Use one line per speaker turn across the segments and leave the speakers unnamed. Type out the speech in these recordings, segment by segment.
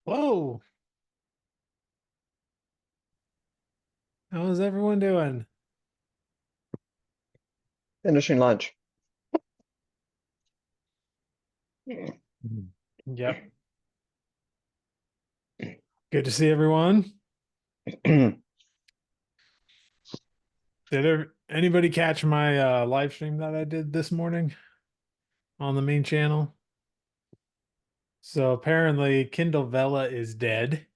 Whoa, how's everyone doing?
Finishing lunch.
Mhm. Yep. Good to see everyone. Anybody catch my live stream that I did this morning on the main channel? So apparently Kindle Vella is dead.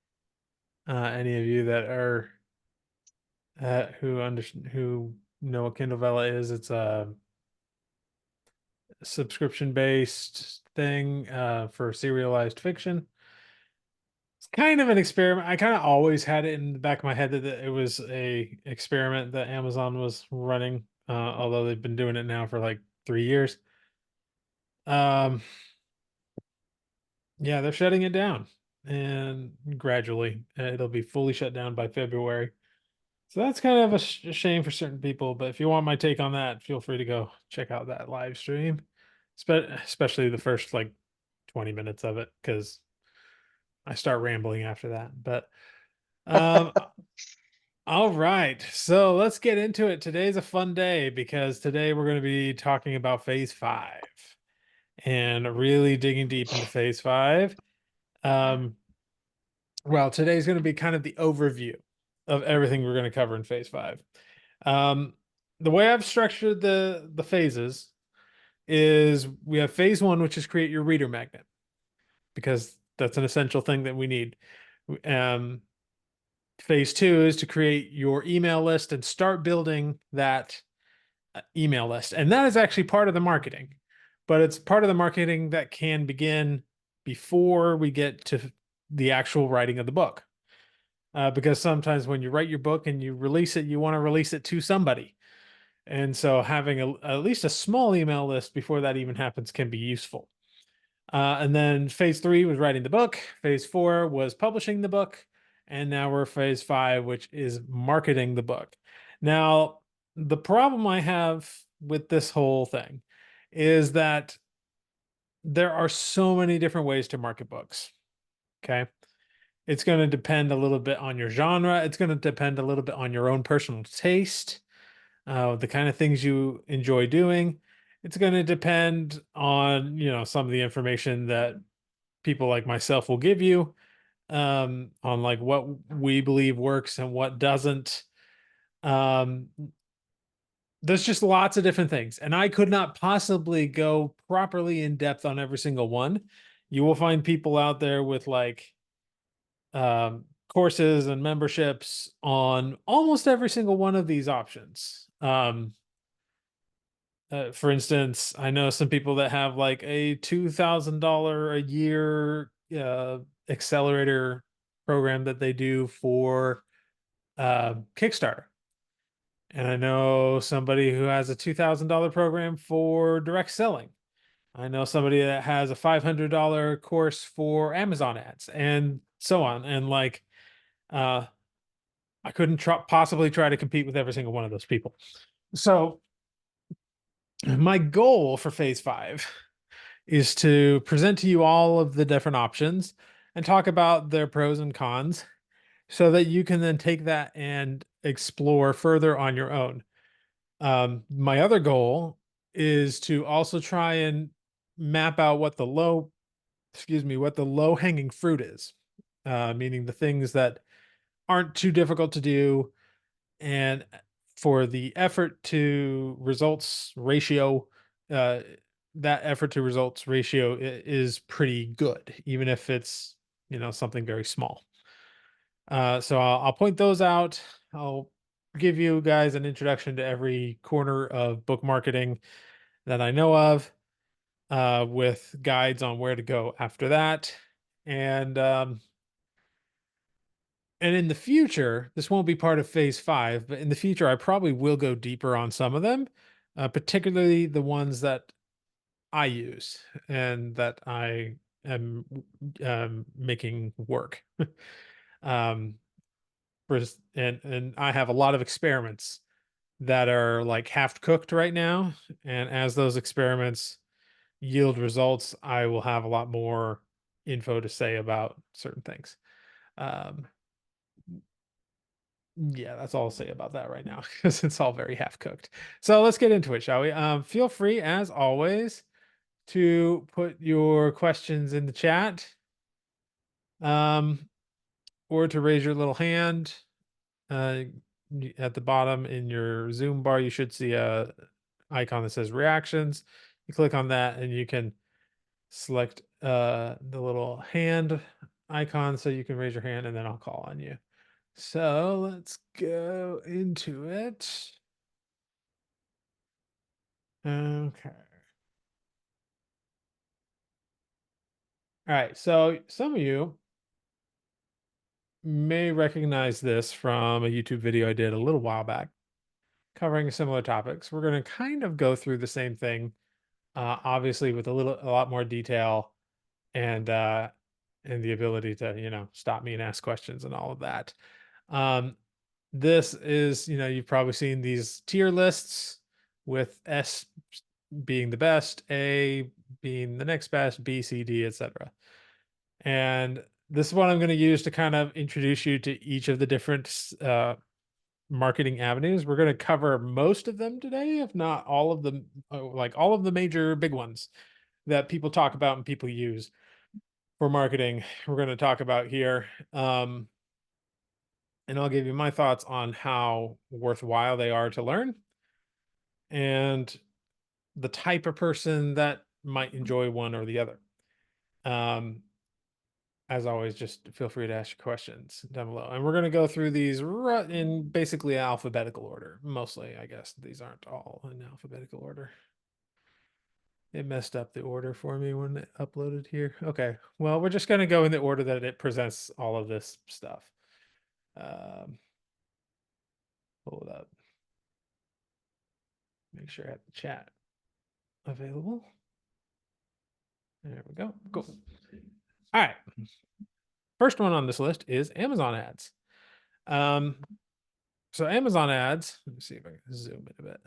Any of you that are who know what Kindle Vella is, it's a subscription based thing for serialized fiction. It's kind of an experiment. I kind of always had it in the back of my head that it was a experiment that Amazon was running, although they've been doing it now for like 3 years. Um, yeah, they're shutting it down, and gradually it'll be fully shut down by February. So that's kind of a shame for certain people. But if you want my take on that, feel free to go check out that live stream, especially the first like 20 minutes of it, because I start rambling after that. But um, all right, so let's get into it. Today's a fun day because today we're going to be talking about phase five and really digging deep into phase five. Um, well, today's going to be kind of the overview of everything we're going to cover in phase five. Um, the way I've structured the phases is we have phase one, which is create your reader magnet because that's an essential thing that we need. Um, Phase two is to create your email list and start building that email list. And that is actually part of the marketing, but it's part of the marketing that can begin before we get to the actual writing of the book. Because sometimes when you write your book and you release it, you want to release it to somebody. And so having at least a small email list before that even happens can be useful. And then phase three was writing the book. Phase four was publishing the book. And now we're phase five, which is marketing the book. Now, the problem I have with this whole thing is that there are so many different ways to market books. Okay. It's going to depend a little bit on your genre. It's going to depend a little bit on your own personal taste, the kind of things you enjoy doing. It's going to depend on, some of the information that people like myself will give you on like what we believe works and what doesn't. Um, there's just lots of different things, and I could not possibly go properly in depth on every single one. You will find people out there with like courses and memberships on almost every single one of these options. For instance, I know some people that have like a $2,000 a year accelerator program that they do for Kickstarter. And I know somebody who has a $2,000 program for direct selling. I know somebody that has a $500 course for Amazon ads and so on. And like, uh, I couldn't possibly try to compete with every single one of those people. So my goal for phase five is to present to you all of the different options and talk about their pros and cons so that you can then take that and explore further on your own. My other goal is to also try and map out what the low hanging fruit is, meaning the things that aren't too difficult to do. And for the effort to results ratio, uh, that effort to results ratio is pretty good, even if it's, something very small. So I'll point those out. I'll give you guys an introduction to every corner of book marketing that I know of, with guides on where to go after that. And and in the future, this won't be part of phase five, but in the future, I probably will go deeper on some of them, particularly the ones that I use and that I am making work. um, and I have a lot of experiments that are like half cooked right now, and as those experiments yield results, I will have a lot more info to say about certain things. Um, yeah, that's all I'll say about that right now because it's all very half cooked. So let's get into it, shall we? Feel free, as always, to put your questions in the chat, um, or to raise your little hand. Uh, at the bottom in your Zoom bar, you should see a icon that says reactions. You click on that, and you can select the little hand icon so you can raise your hand, and then I'll call on you. So let's go into it. Okay. All right. So some of you may recognize this from a YouTube video I did a little while back covering similar topics. We're going to kind of go through the same thing, obviously with a lot more detail and the ability to, stop me and ask questions and all of that. This is, you've probably seen these tier lists with S being the best, A being the next best, B, C, D, etc. And this is what I'm going to use to kind of introduce you to each of the different marketing avenues. We're going to cover most of them today, if not all of them, like all of the major big ones that people talk about and people use for marketing. We're going to talk about here. And I'll give you my thoughts on how worthwhile they are to learn and the type of person that might enjoy one or the other. Um, as always, just feel free to ask your questions down below. And we're going to go through these in basically alphabetical order. Mostly, I guess these aren't all in alphabetical order. It messed up the order for me when it uploaded here. Okay, well, we're just going to go in the order that it presents all of this stuff. Um, Pull it up. Make sure I have the chat available. There we go. Cool. All right. First one on this list is Amazon ads. So Amazon ads, let me see if I can zoom in a bit.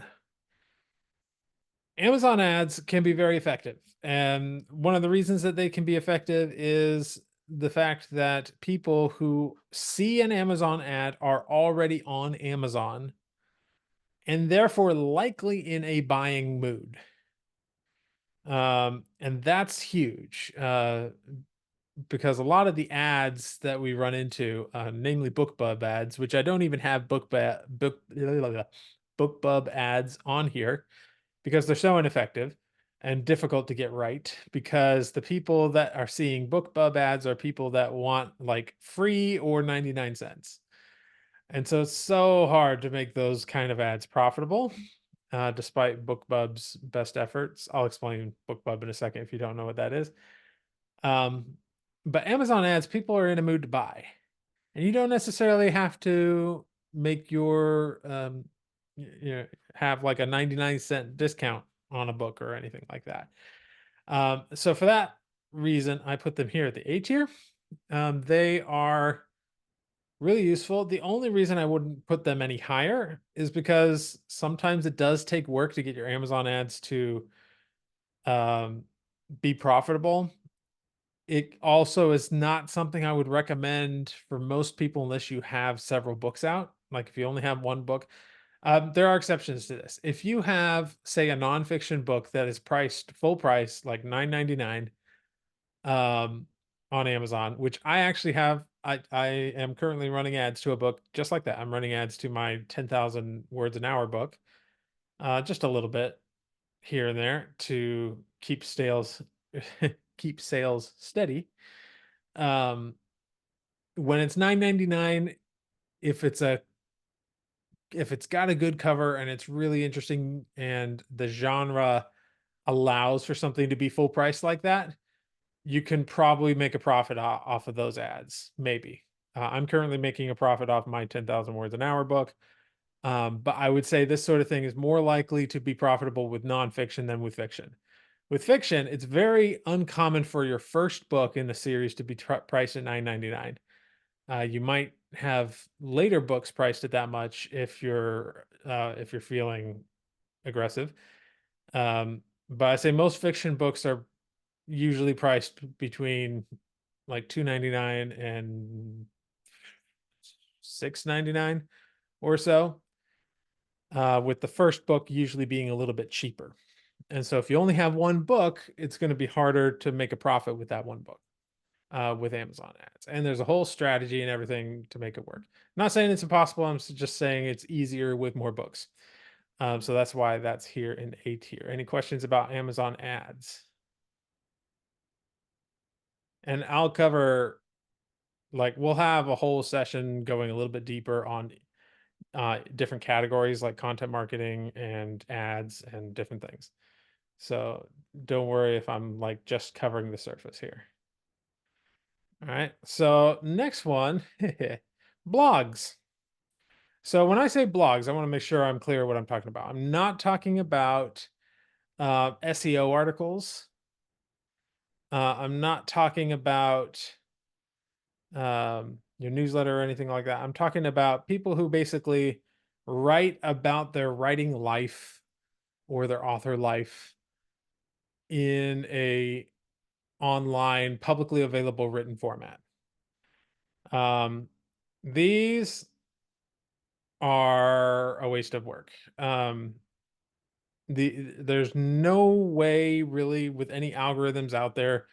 Amazon ads can be very effective. And one of the reasons that they can be effective is the fact that people who see an Amazon ad are already on Amazon and therefore likely in a buying mood. And that's huge. Because a lot of the ads that we run into, namely BookBub ads, which I don't even have BookBub ads on here because they're so ineffective and difficult to get right, because the people that are seeing BookBub ads are people that want like free or 99 cents. And so it's so hard to make those kind of ads profitable, despite BookBub's best efforts. I'll explain BookBub in a second if you don't know what that is. But Amazon ads, people are in a mood to buy, and you don't necessarily have to make your have like a 99-cent discount on a book or anything like that. So for that reason, I put them here at the A tier. They are really useful. The only reason I wouldn't put them any higher is because sometimes it does take work to get your Amazon ads to be profitable. It also is not something I would recommend for most people unless you have several books out. Like if you only have one book, there are exceptions to this. If you have, say, a nonfiction book that is priced full price, like $9.99, on Amazon, which I actually have, I am currently running ads to a book just like that. I'm running ads to my 10,000 words an hour book, just a little bit here and there to keep sales keep sales steady. When it's $9.99, if it's got a good cover and it's really interesting and the genre allows for something to be full price like that, you can probably make a profit off of those ads. Maybe. I'm currently making a profit off my 10,000 words an hour book. But I would say this sort of thing is more likely to be profitable with nonfiction than with fiction. With fiction, it's very uncommon for your first book in the series to be priced at $9.99. You might have later books priced at that much if you're feeling aggressive. But I say most fiction books are usually priced between like $2.99 and $6.99 or so. With the first book usually being a little bit cheaper. And so if you only have one book, it's going to be harder to make a profit with that one book with Amazon ads. And there's a whole strategy and everything to make it work. I'm not saying it's impossible. I'm just saying it's easier with more books. So that's why that's here in A tier. Any questions about Amazon ads? And I'll cover, like, we'll have a whole session going a little bit deeper on different categories like content marketing and ads and different things. So don't worry if I'm like just covering the surface here. All right. So next one, blogs. So when I say blogs, I want to make sure I'm clear what I'm talking about. I'm not talking about SEO articles. I'm not talking about your newsletter or anything like that. I'm talking about people who basically write about their writing life or their author life in a online publicly available written format. Um, these are a waste of work. There's no way really with any algorithms out there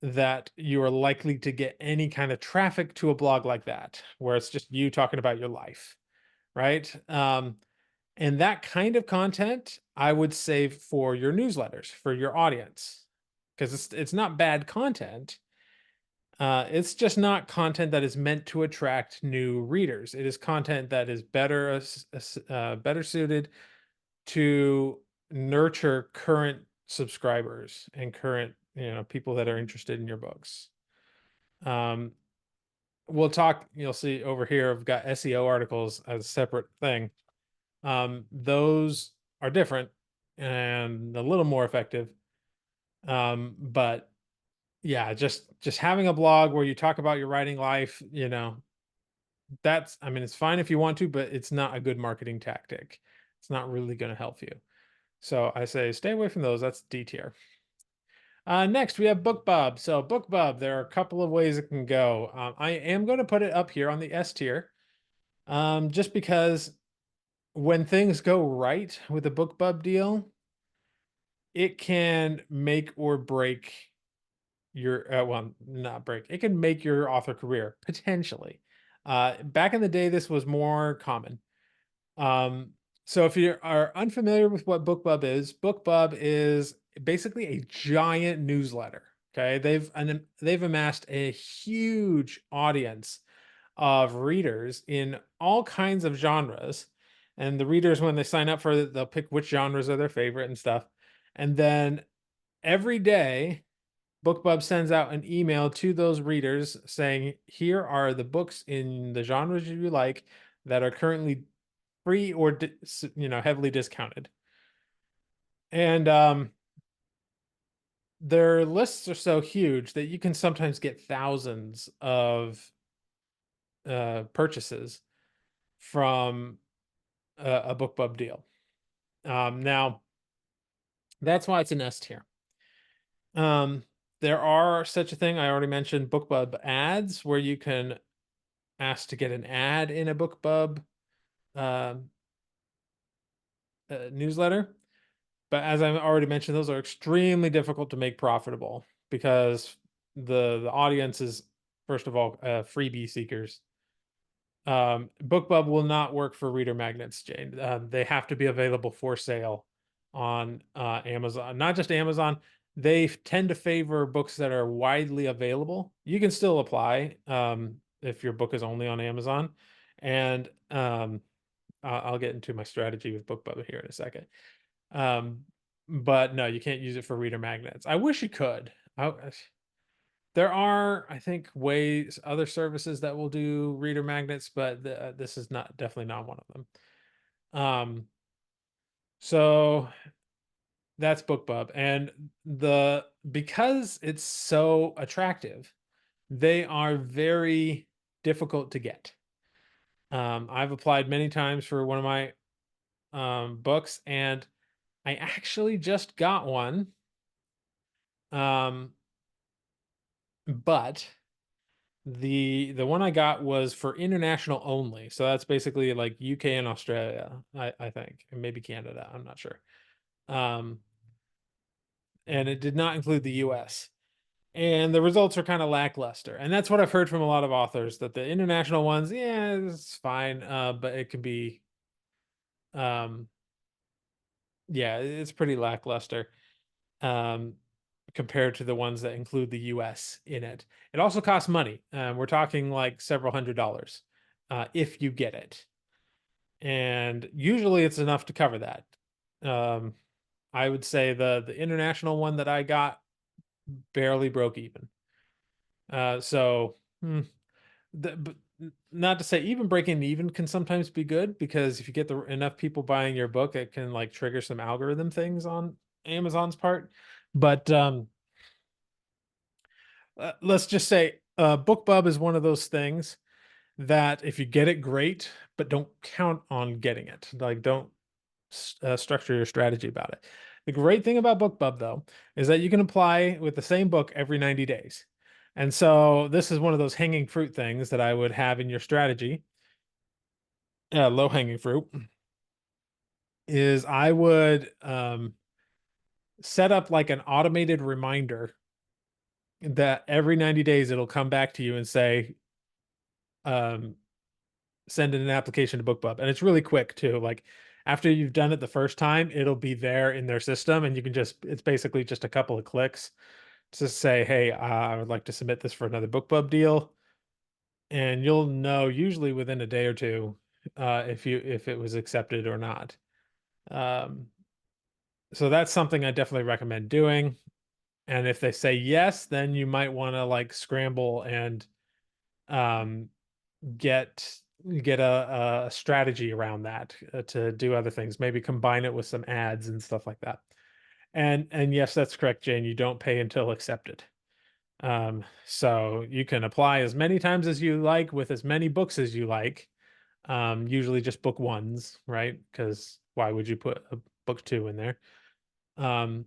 that you are likely to get any kind of traffic to a blog like that, where it's just you talking about your life, right? And that kind of content I would save for your newsletters, for your audience, because it's not bad content. It's just not content that is meant to attract new readers. It is content that is better suited to nurture current subscribers and current, people that are interested in your books. Um, we'll talk. You'll see over here. I've got SEO articles as a separate thing. Those are different and a little more effective. But yeah, just having a blog where you talk about your writing life, I mean, it's fine if you want to, but it's not a good marketing tactic. It's not really going to help you. So I say stay away from those. That's D tier. Next, we have BookBub. So BookBub, there are a couple of ways it can go. I am going to put it up here on the S tier, just because when things go right with a BookBub deal, it can make or break your well, not break. It can make your author career potentially. Back in the day, this was more common. Um, so if you are unfamiliar with what BookBub is basically a giant newsletter. Okay, they've amassed a huge audience of readers in all kinds of genres, and the readers, when they sign up for it, they'll pick which genres are their favorite and stuff, and then every day BookBub sends out an email to those readers saying, here are the books in the genres you like that are currently free or heavily discounted. And their lists are so huge that you can sometimes get thousands of purchases from a BookBub deal. Now, that's why it's an S tier. There are such a thing. I already mentioned BookBub ads, where you can ask to get an ad in a BookBub newsletter. But as I already mentioned, those are extremely difficult to make profitable because the audience is, first of all, freebie seekers. BookBub will not work for reader magnets, Jane. They have to be available for sale on Amazon. Not just Amazon. They tend to favor books that are widely available. You can still apply if your book is only on Amazon. And I'll get into my strategy with BookBub here in a second. But no, you can't use it for reader magnets. I wish you could. There are, I think, other services that will do reader magnets, but this is definitely not one of them. So that's BookBub, and because it's so attractive, they are very difficult to get. I've applied many times for one of my books, and I actually just got one but the one I got was for international only. So that's basically like UK and Australia, I think, and maybe Canada. I'm not sure. Um, and it did not include the US. And the results are kind of lackluster. And that's what I've heard from a lot of authors, that the international ones, yeah, it's fine, but it can be, um, yeah, it's pretty lackluster, um, compared to the ones that include the US in it. It also costs money. We're talking like several $100s, if you get it. And usually it's enough to cover that. Um, I would say the international one that I got barely broke even. So but not to say even breaking even can sometimes be good, because if you get enough people buying your book, it can like trigger some algorithm things on Amazon's part. But let's just say BookBub is one of those things that if you get it, great, but don't count on getting it. Like, don't structure your strategy about it. The great thing about BookBub, though, is that you can apply with the same book every 90 days. And so this is one of those hanging fruit things that I would have in your strategy. Low hanging fruit is I would set up like an automated reminder that every 90 days it'll come back to you and say, um, send in an application to BookBub. And it's really quick too. Like, after you've done it the first time, it'll be there in their system, and you can it's basically just a couple of clicks to say, hey, I would like to submit this for another BookBub deal. And you'll know usually within a day or two, if it was accepted or not. Um, so that's something I definitely recommend doing. And if they say yes, then you might want to like scramble and um, get get a strategy around that, to do other things. Maybe combine it with some ads and stuff like that. And yes, that's correct, Jane. You don't pay until accepted. So you can apply as many times as you like with as many books as you like. Usually just book ones, right? Because why would you put a book two in there? Um,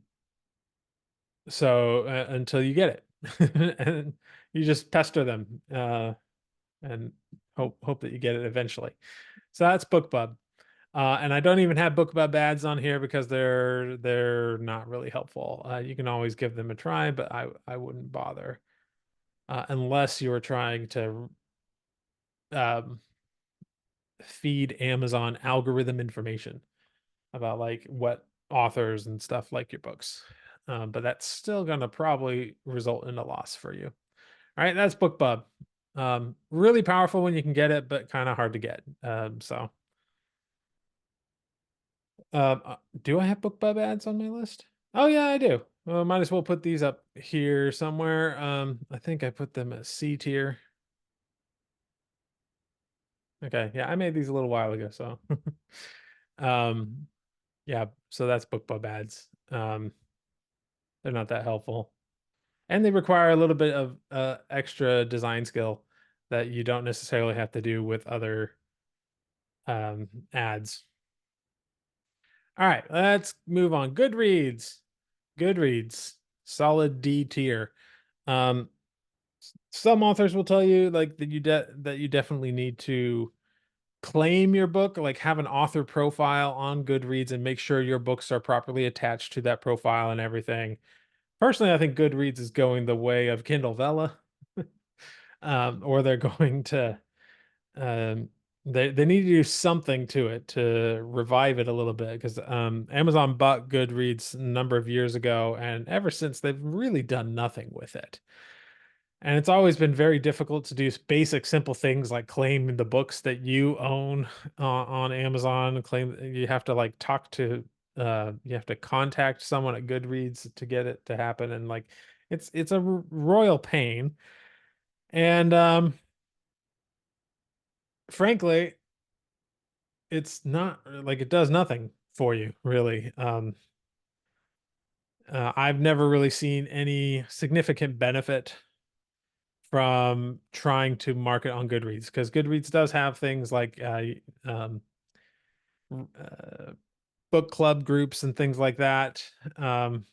so until you get it, and you just pester them, and hope that you get it eventually. So that's BookBub. And I don't even have BookBub ads on here because they're not really helpful. You can always give them a try, but I wouldn't bother, unless you were trying to um, feed Amazon algorithm information about like what authors and stuff like your books. But that's still going to probably result in a loss for you. All right, that's BookBub. Really powerful when you can get it, but kind of hard to get. Do I have BookBub ads on my list? Oh yeah, I do. Well, might as well put these up here somewhere. I think I put them at C tier. Okay, yeah, I made these a little while ago, so um, yeah, so that's BookBub ads. They're not that helpful, and they require a little bit of extra design skill that you don't necessarily have to do with other ads. All right, let's move on. Goodreads. Goodreads, solid D tier. Um, some authors will tell you like that you definitely need to claim your book, like have an author profile on Goodreads and make sure your books are properly attached to that profile and everything. Personally, I think Goodreads is going the way of Kindle Vella, or they're going to um, they need to do something to it to revive it a little bit, because Amazon bought Goodreads a number of years ago, and ever since they've really done nothing with it. And it's always been very difficult to do basic, simple things like claim the books that you own on Amazon. Claim you have to like you have to contact someone at Goodreads to get it to happen, and like it's a royal pain. And frankly, it's not like it does nothing for you really. I've never really seen any significant benefit from trying to market on Goodreads, because Goodreads does have things like um, uh, book club groups and things like that. Um,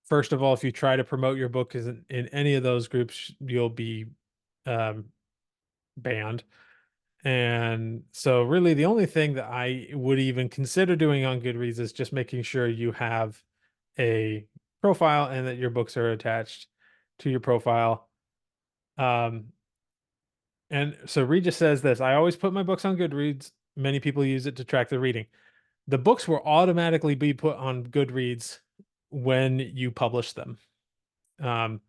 first of all, if you try to promote your book in any of those groups, you'll be um, banned. And so, really, the only thing that I would even consider doing on Goodreads is just making sure you have a profile and that your books are attached to your profile. Um, and so, Regis says this: I always put my books on Goodreads. Many people use it to track their reading. The books will automatically be put on Goodreads when you publish them. Um,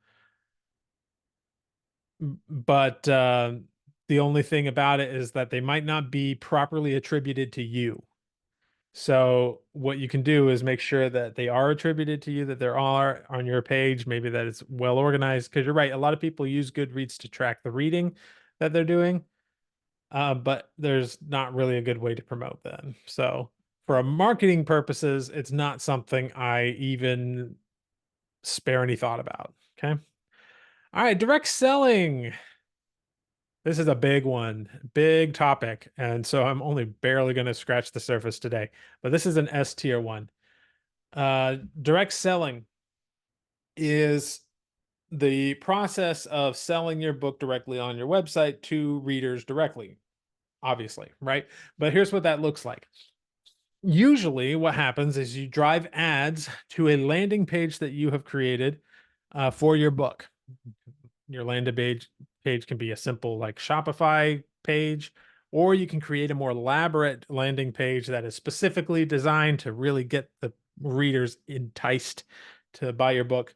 but the only thing about it is that they might not be properly attributed to you. So what you can do is make sure that they are attributed to you, that they're all on your page, maybe that it's well organized. Because you're right, a lot of people use Goodreads to track the reading that they're doing, but there's not really a good way to promote them. So for a marketing purposes, it's not something I even spare any thought about. Okay. All right, direct selling. This is a big one, big topic. And so I'm only barely going to scratch the surface today, but this is an S tier one. Direct selling is the process of selling your book directly on your website to readers directly, obviously, right? But here's what that looks like. Usually, what happens is you drive ads to a landing page that you have created for your book. Your landing page can be a simple like Shopify page, or you can create a more elaborate landing page that is specifically designed to really get the readers enticed to buy your book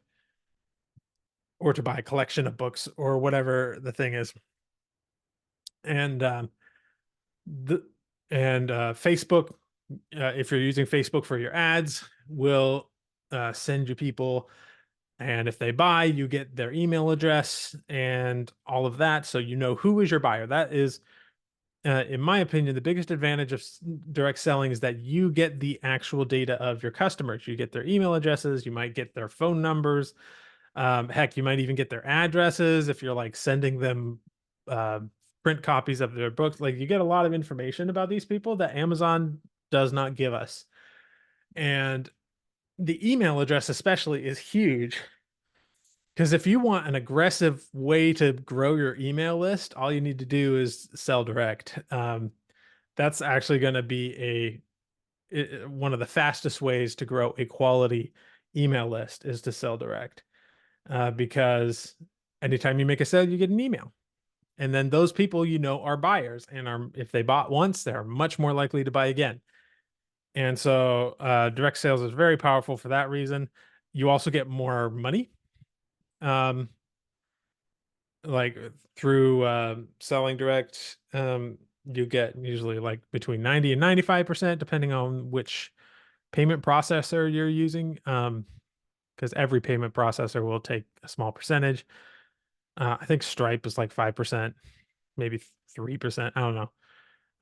or to buy a collection of books or whatever the thing is. And the Facebook, if you're using Facebook for your ads, will send you people, and if they buy, you get their email address and all of that, so you know who is your buyer. That is, in my opinion, the biggest advantage of direct selling is that you get the actual data of your customers. You get their email addresses, you might get their phone numbers. Heck, you might even get their addresses if you're like sending them uh, print copies of their books. Like you get a lot of information about these people that Amazon does not give us. And the email address, especially, is huge because if you want an aggressive way to grow your email list, all you need to do is sell direct. That's actually going to be one of the fastest ways to grow a quality email list is to sell direct. Because anytime you make a sale, you get an email. And then those people are buyers and are if they bought once, they're much more likely to buy again. And so direct sales is very powerful for that reason. You also get more money. Um, like through selling direct, you get usually like between 90 and 95%, depending on which payment processor you're using. Because every payment processor will take a small percentage. I think Stripe is like 5%, maybe 3%. I don't know.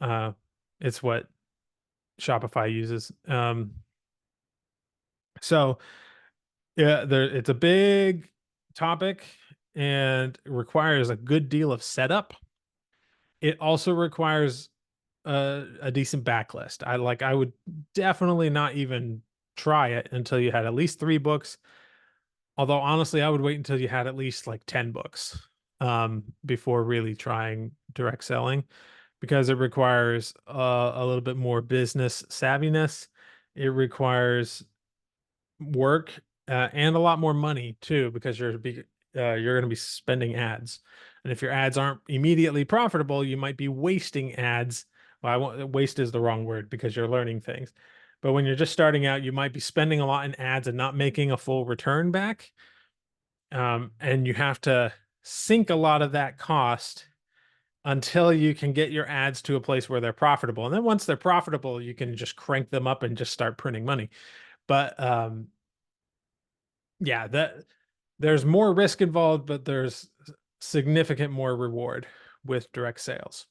Uh, it's what Shopify uses. So yeah, it's a big topic and requires a good deal of setup. It also requires a decent backlist. I would definitely not even try it until you had at least 3 books. Although honestly, I would wait until you had at least like 10 books before really trying direct selling because it requires a little bit more business savviness. It requires work and a lot more money too because you're going to be spending ads, and if your ads aren't immediately profitable, you might be wasting ads. Well, waste is the wrong word because you're learning things, but when you're just starting out, you might be spending a lot in ads and not making a full return back. And you have to sink a lot of that cost until you can get your ads to a place where they're profitable. And then once they're profitable, you can just crank them up and just start printing money. But yeah, that there's more risk involved, but there's significant more reward with direct sales.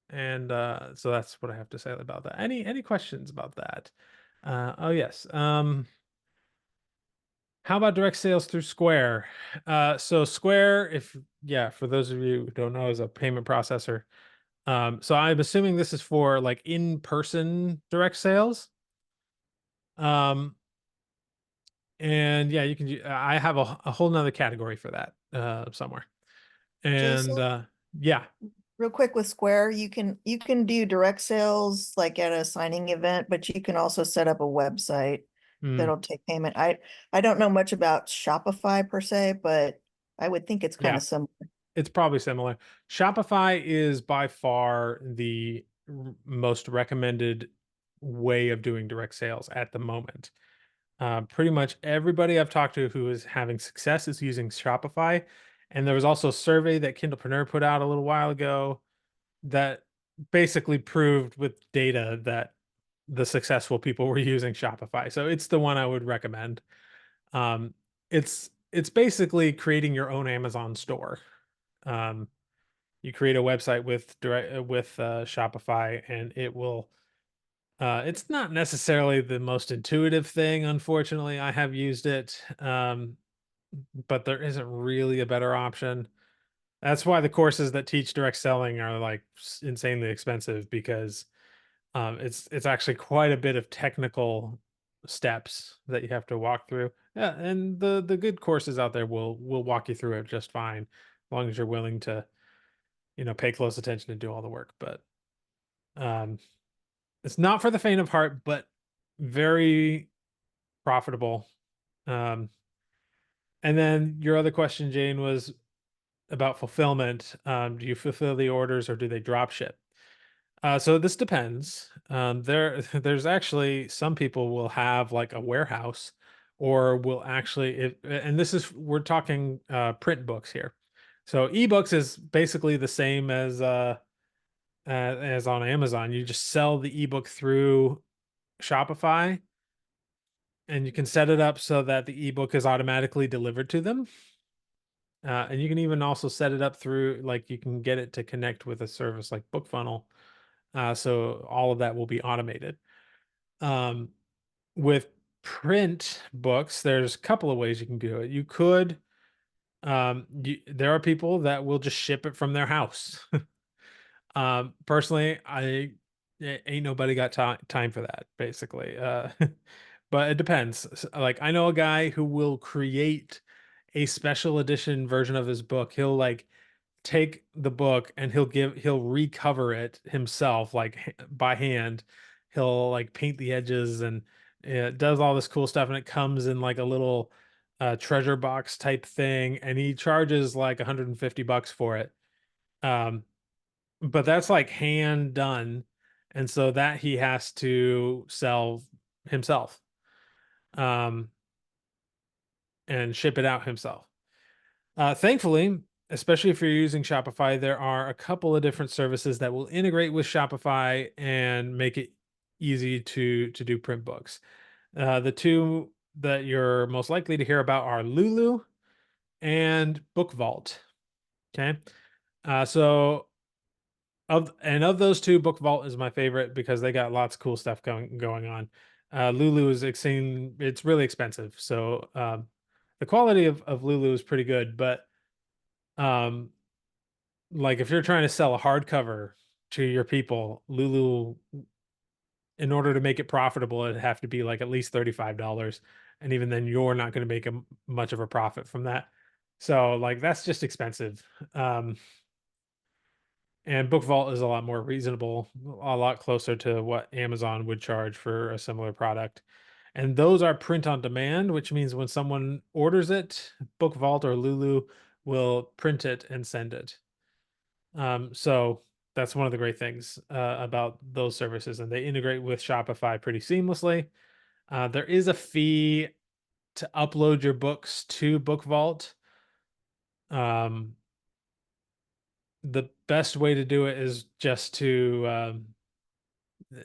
And so that's what I have to say about that. Any questions about that? Oh yes. How about direct sales through Square? So Square, if yeah, for those of you who don't know, is a payment processor. So I'm assuming this is for like in-person direct sales. Um, And yeah, you can. I have a whole nother category for that somewhere.
Jason,
And yeah,
real quick with Square, you can do direct sales like at a signing event, but you can also set up a website
mm,
that'll take payment. I don't know much about Shopify per se, but I would think it's kind
yeah,
of similar.
it's probably similar. Shopify is by far the most recommended way of doing direct sales at the moment. Pretty much everybody I've talked to who is having success is using Shopify. And there was also a survey that Kindlepreneur put out a little while ago that basically proved with data that the successful people were using Shopify. So it's the one I would recommend. Um, it's basically creating your own Amazon store. Um, you create a website with Shopify, and it will. It's not necessarily the most intuitive thing, unfortunately. I have used it, but there isn't really a better option. That's why the courses that teach direct selling are like insanely expensive because it's actually quite a bit of technical steps that you have to walk through. Yeah, and the good courses out there will walk you through it just fine, as long as you're willing to pay close attention and do all the work. But um, it's not for the faint of heart, but very profitable. Um, and then your other question, Jane, was about fulfillment. Do you fulfill the orders or do they drop ship? So this depends. There's actually some people will have like a warehouse, or will actually, and this is we're talking print books here. So ebooks is basically the same as on Amazon. You just sell the ebook through Shopify, and you can set it up so that the ebook is automatically delivered to them. And you can even also set it up through, like, you can get it to connect with a service like BookFunnel. So all of that will be automated. Um, with print books, there's a couple of ways you can do it. You could, there are people that will just ship it from their house. Personally, ain't nobody got time for that, basically. But it depends. Like, I know a guy who will create a special edition version of his book. He'll like take the book and he'll recover it himself, like by hand. He'll like paint the edges and it does all this cool stuff, and it comes in like a little treasure box type thing, and he charges like $150 for it. Um, but that's like hand done, and so that he has to sell himself, um, and ship it out himself. Thankfully, especially if you're using Shopify, there are a couple of different services that will integrate with Shopify and make it easy to do print books. The two that you're most likely to hear about are Lulu and Book Vault. Okay, so of those two, Book Vault is my favorite because they got lots of cool stuff going on. Lulu is it's really expensive, so the quality of Lulu is pretty good, but um like if you're trying to sell a hardcover to your people, Lulu, in order to make it profitable, it'd have to be like at least $35. And even then, you're not going to make much of a profit from that. So, like, that's just expensive. Um, and Book Vault is a lot more reasonable, a lot closer to what Amazon would charge for a similar product. And those are print on demand, which means when someone orders it, Book Vault or Lulu will print it and send it. So that's one of the great things about those services, and they integrate with Shopify pretty seamlessly. There is a fee to upload your books to Book Vault. Um, the best way to do it is just to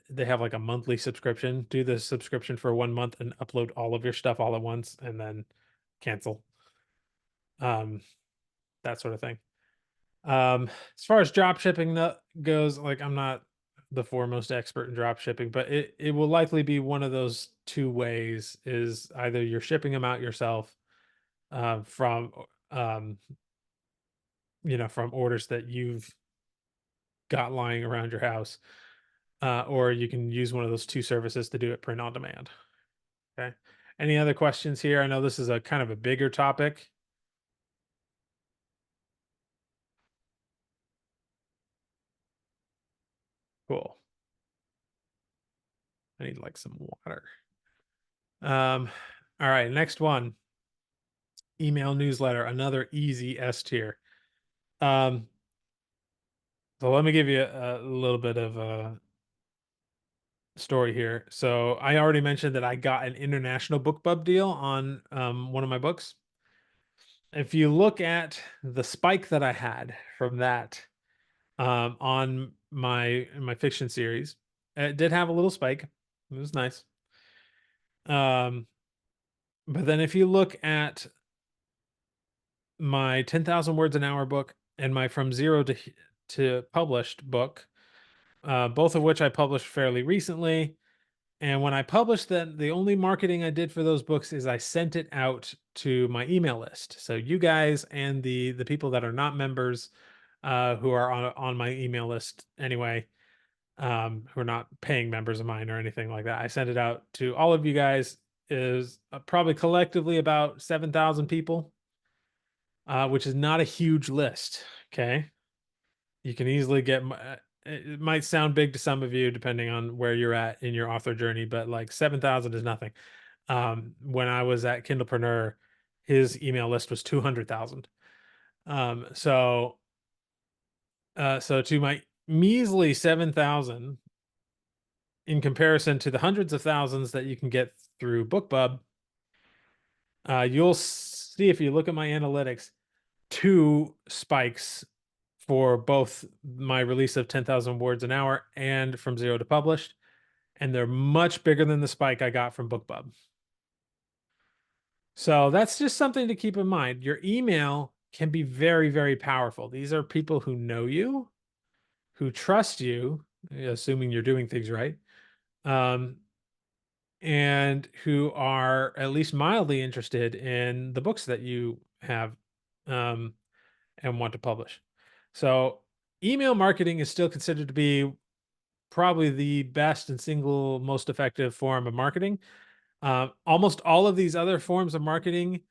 they have like a monthly subscription. Do the subscription for 1 month and upload all of your stuff all at once, and then cancel. Um, that sort of thing. As far as drop shipping goes, like, I'm not the foremost expert in drop shipping, but it will likely be one of those two ways: is either you're shipping them out yourself, from um, from orders that you've got lying around your house, or you can use one of those two services to do it print on demand. Okay. Any other questions here? I know this is a kind of a bigger topic. Cool. I need like some water. All right, next one. Email newsletter, another easy S tier. Um, so let me give you a little bit of a story here. So I already mentioned that I got an international book deal on one of my books. If you look at the spike that I had from that on my fiction series, it did have a little spike. It was nice. Um, but then if you look at my 10,000 words an hour book and my from zero to published book, both of which I published fairly recently. And when I published them, the only marketing I did for those books is I sent it out to my email list. So you guys and the people that are not members, who are on my email list anyway, who are not paying members of mine or anything like that. I sent it out to all of you guys. Is probably collectively about 7,000 people, which is not a huge list. Okay, you can easily get. It might sound big to some of you, depending on where you're at in your author journey, but like 7,000 is nothing. When I was at Kindlepreneur, his email list was 200,000. So, so to my measly 7,000, in comparison to the hundreds of thousands that you can get through BookBub, you'll see if you look at my analytics, two spikes for both my release of 10,000 words an hour and from zero to published, and they're much bigger than the spike I got from BookBub. So that's just something to keep in mind. Your email can be very, very powerful. These are people who know you, who trust you, assuming you're doing things right, um, and who are at least mildly interested in the books that you have, um, and want to publish. So email marketing is still considered to be probably the best and single most effective form of marketing. Almost all of these other forms of marketing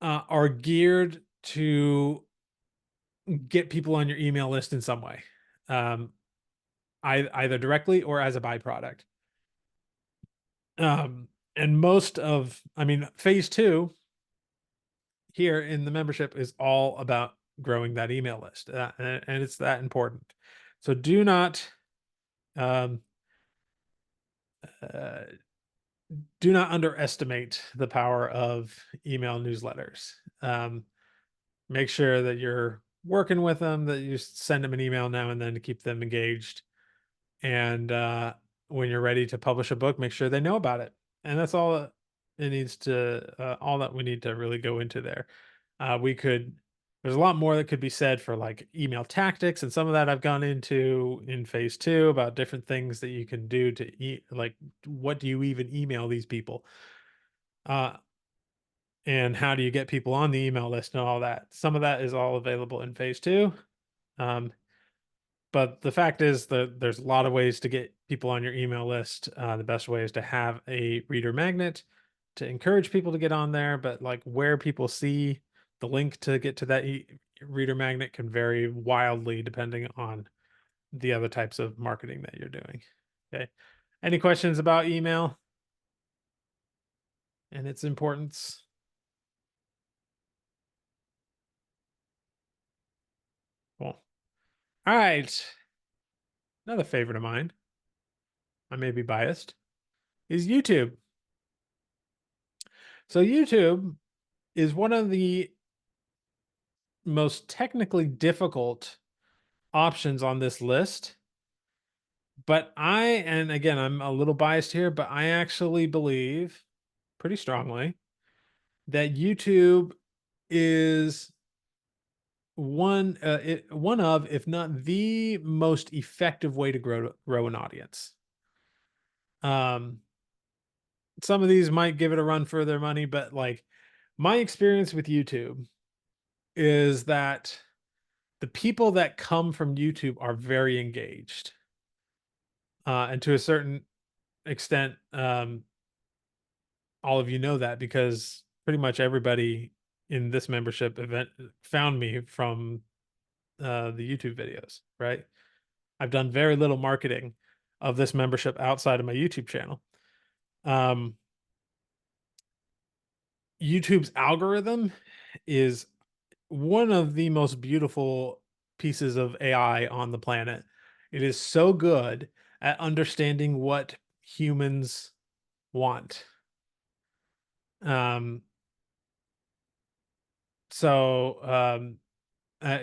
are geared to get people on your email list in some way, um, either directly or as a byproduct. And most of, I mean, phase two here in the membership is all about growing that email list, and it's that important. So um, uh, do not underestimate the power of email newsletters. Make sure that you're working with them, that you send them an email now and then to keep them engaged. And when you're ready to publish a book, make sure they know about it. And that's all it needs to, all that we need to really go into there. There's a lot more that could be said for like email tactics, and some of that I've gone into in phase two about different things that you can do to like, what do you even email these people? Uh, and how do you get people on the email list and all that? Some of that is all available in phase two. Um, but the fact is that there's a lot of ways to get people on your email list. The best way is to have a reader magnet to encourage people to get on there. But like where people see the link to get to that reader magnet can vary wildly depending on the other types of marketing that you're doing. Okay. Any questions about email and its importance? Cool. All right. Another favorite of mine, I may be biased, is YouTube. So YouTube is one of the most technically difficult options on this list. But and again, I'm a little biased here, but I actually believe pretty strongly that YouTube is one of, if not the most effective way to grow an audience. Um, some of these might give it a run for their money, but like my experience with YouTube is that the people that come from YouTube are very engaged. And to a certain extent, all of you know that because pretty much everybody in this membership event found me from the YouTube videos, right? I've done very little marketing of this membership outside of my YouTube channel. Um, YouTube's algorithm is one of the most beautiful pieces of AI on the planet. It is so good at understanding what humans want. Um, so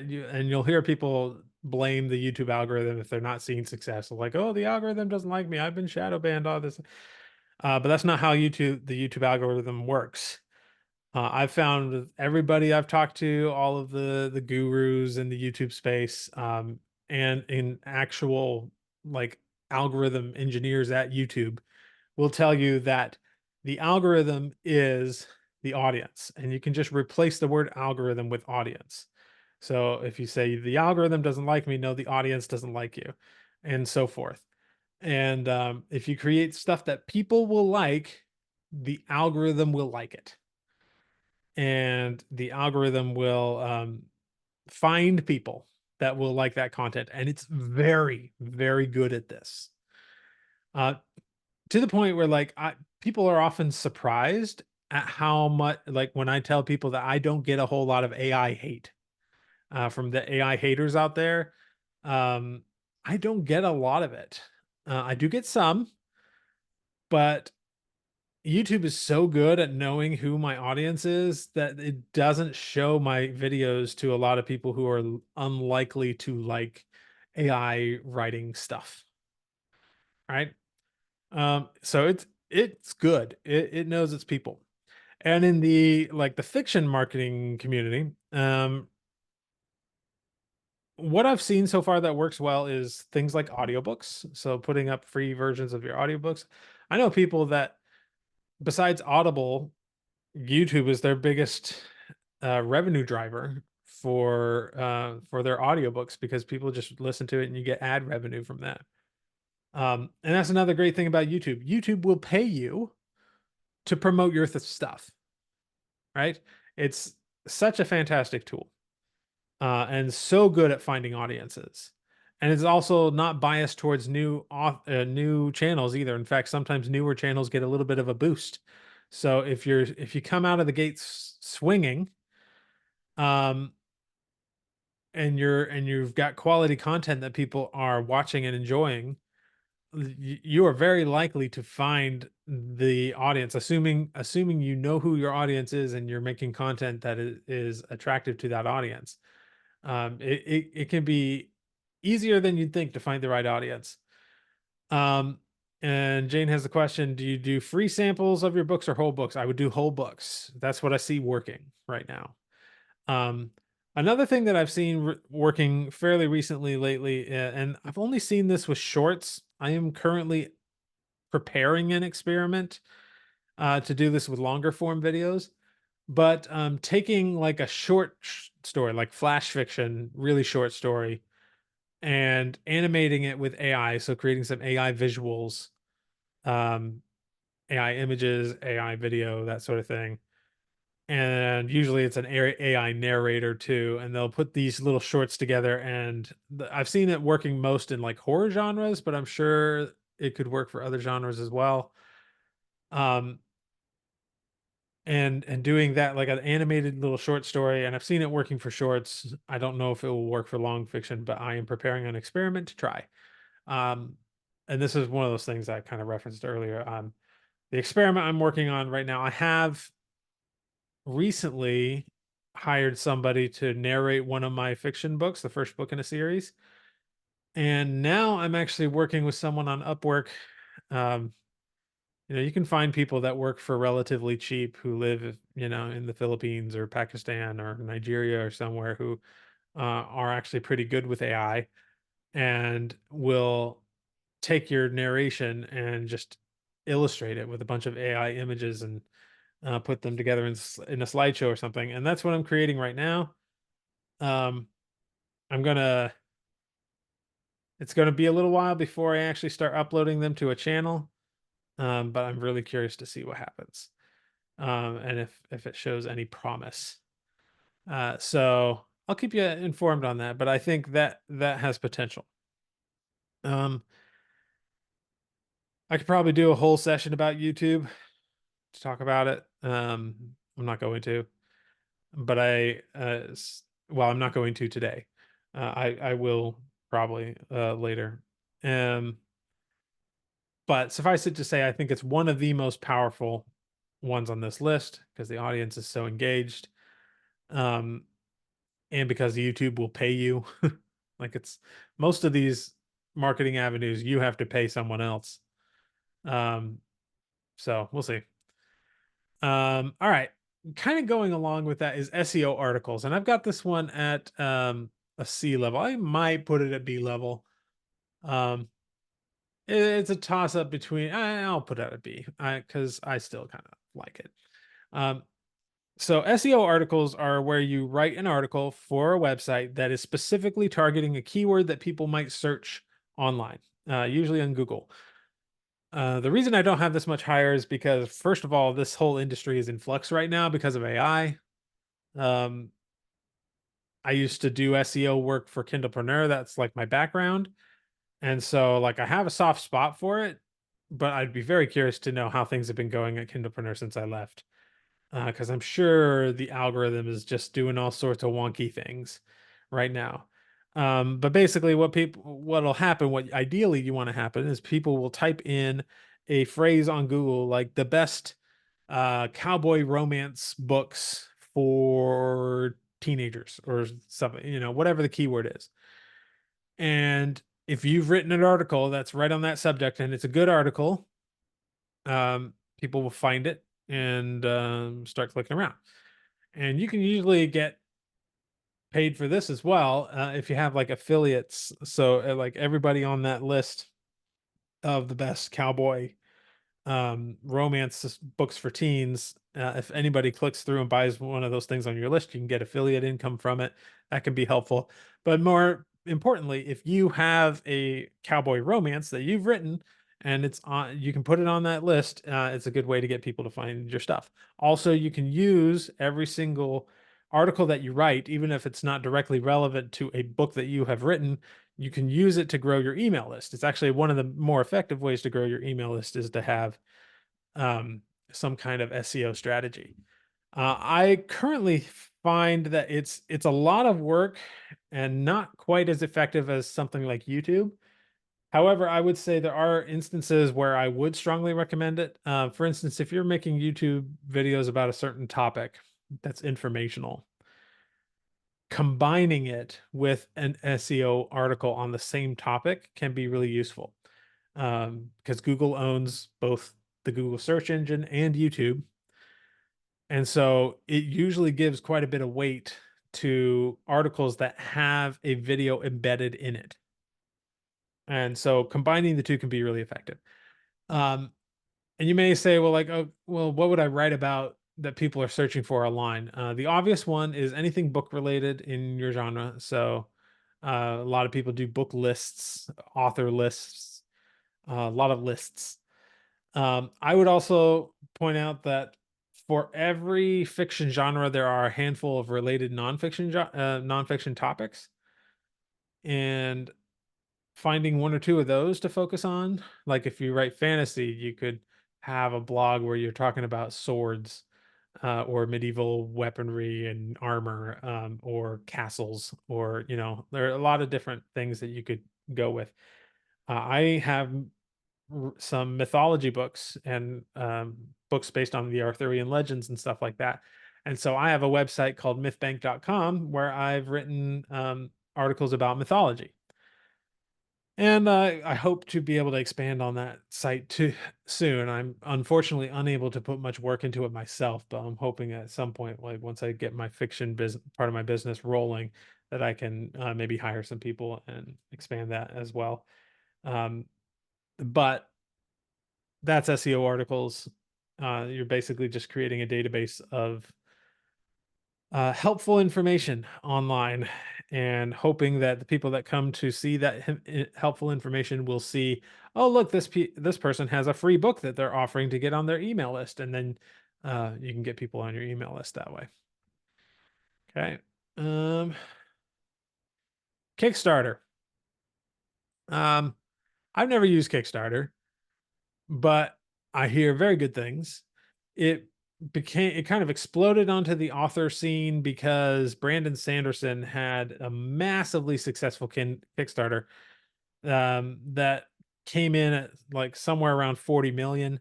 you'll hear people blame the YouTube algorithm if they're not seeing success. Like, oh, the algorithm doesn't like me. I've been shadow banned. All this, but that's not how the YouTube algorithm works. I've found with everybody I've talked to, all of the gurus in the YouTube space, and in actual like algorithm engineers at YouTube will tell you that the algorithm is the audience, and you can just replace the word algorithm with audience. So if you say the algorithm doesn't like me, no, the audience doesn't like you, and so forth. And if you create stuff that people will like, the algorithm will like it, and the algorithm will find people that will like that content. And it's very, very good at this. Uh, to the point where people are often surprised at how much, like when I tell people that I don't get a whole lot of AI hate from the AI haters out there. Um, I don't get a lot of it. I do get some, but YouTube is so good at knowing who my audience is that it doesn't show my videos to a lot of people who are unlikely to like AI writing stuff, right? So it's good. It knows its people. And in the like the fiction marketing community, what I've seen so far that works well is things like audiobooks. So putting up free versions of your audiobooks. I know people that besides Audible, YouTube is their biggest revenue driver for their audiobooks because people just listen to it and you get ad revenue from that. And that's another great thing about YouTube. YouTube will pay you to promote your stuff, right? It's such a fantastic tool and so good at finding audiences. And it's also not biased towards new channels either. In fact, sometimes newer channels get a little bit of a boost. So if you come out of the gates swinging, um, and you've got quality content that people are watching and enjoying, you are very likely to find the audience, assuming you know who your audience is and you're making content that is attractive to that audience. It can be easier than you'd think to find the right audience. Um, and Jane has the question: do you do free samples of your books or whole books? I would do whole books. That's what I see working right now. Um, Another thing that I've seen working fairly recently lately, and I've only seen this with shorts. I am currently preparing an experiment to do this with longer form videos, but taking like a short story, like flash fiction, really short story, and animating it with AI. So creating some AI visuals, um, AI images, AI video, that sort of thing. And usually it's an AI narrator too, and they'll put these little shorts together. And I've seen it working most in like horror genres, but I'm sure it could work for other genres as well. Um, and doing that like an animated little short story, and I've seen it working for shorts. I don't know if it will work for long fiction, but I am preparing an experiment to try. Um, and this is one of those things I kind of referenced earlier. The experiment I'm working on right now, I have recently hired somebody to narrate one of my fiction books, the first book in a series. And now I'm actually working with someone on Upwork. Um, you can find people that work for relatively cheap who live, in the Philippines or Pakistan or Nigeria or somewhere who are actually pretty good with AI and will take your narration and just illustrate it with a bunch of AI images and put them together in a slideshow or something. And that's what I'm creating right now. Um, I'm gonna. It's gonna be a little while before I actually start uploading them to a channel. But I'm really curious to see what happens. and if it shows any promise. So I'll keep you informed on that, but I think that that has potential. Um, I could probably do a whole session about YouTube to talk about it. I'm not going to, but well, I'm not going to today. I will probably later. Um, but suffice it to say, I think it's one of the most powerful ones on this list because the audience is so engaged, um, and because YouTube will pay you. Like it's most of these marketing avenues, you have to pay someone else. Um, so we'll see. All right. Kind of going along with that is SEO articles, and I've got this one at a C level. I might put it at B level. Um, it's a toss up between. I'll put it at B because I still kind of like it. Um, so SEO articles are where you write an article for a website that is specifically targeting a keyword that people might search online, usually on Google. The reason I don't have this much higher is because, first of all, this whole industry is in flux right now because of AI. Um, I used to do SEO work for Kindlepreneur. That's like my background. And so, like, I have a soft spot for it, but I'd be very curious to know how things have been going at Kindlepreneur since I left. Because I'm sure the algorithm is just doing all sorts of wonky things right now. But basically, what'll happen, what ideally you want to happen, is people will type in a phrase on Google like the best cowboy romance books for teenagers or something, whatever the keyword is. And if you've written an article that's right on that subject and it's a good article, people will find it and start clicking around. And you can usually get paid for this as well if you have like affiliates. So, like everybody on that list of the best cowboy romance books for teens, if anybody clicks through and buys one of those things on your list, you can get affiliate income from it. That can be helpful. But more importantly, if you have a cowboy romance that you've written and it's on, you can put it on that list. It's a good way to get people to find your stuff. Also, you can use every single article that you write, even if it's not directly relevant to a book that you have written, you can use it to grow your email list. It's actually one of the more effective ways to grow your email list is to have um, some kind of SEO strategy. I currently find that it's a lot of work and not quite as effective as something like YouTube. However, I would say there are instances where I would strongly recommend it. For instance, if you're making YouTube videos about a certain topic that's informational, combining it with an SEO article on the same topic can be really useful because Google owns both the Google search engine and YouTube. And so it usually gives quite a bit of weight to articles that have a video embedded in it. And so combining the two can be really effective. Um, and you may say, well, like, oh, well, what would I write about that people are searching for online? The obvious one is anything book related in your genre. So a lot of people do book lists, author lists, a lot of lists. I would also point out that for every fiction genre, there are a handful of related nonfiction topics, and finding one or two of those to focus on. Like if you write fantasy, you could have a blog where you're talking about swords, or medieval weaponry and armor, or castles, or there are a lot of different things that you could go with. I have some mythology books and books based on the Arthurian legends and stuff like that. And so I have a website called mythbank.com where I've written articles about mythology. And I hope to be able to expand on that site too soon. I'm unfortunately unable to put much work into it myself, but I'm hoping at some point, like once I get my fiction business part of my business rolling, that I can maybe hire some people and expand that as well. Um, but that's SEO articles. You're basically just creating a database of helpful information online and hoping that the people that come to see that helpful information will see, oh, look, this person has a free book that they're offering to get on their email list. And then You can get people on your email list that way. Okay. Um, Kickstarter. Um, I've never used Kickstarter, but I hear very good things. It kind of exploded onto the author scene because Brandon Sanderson had a massively successful Kickstarter that came in at like somewhere around 40 million,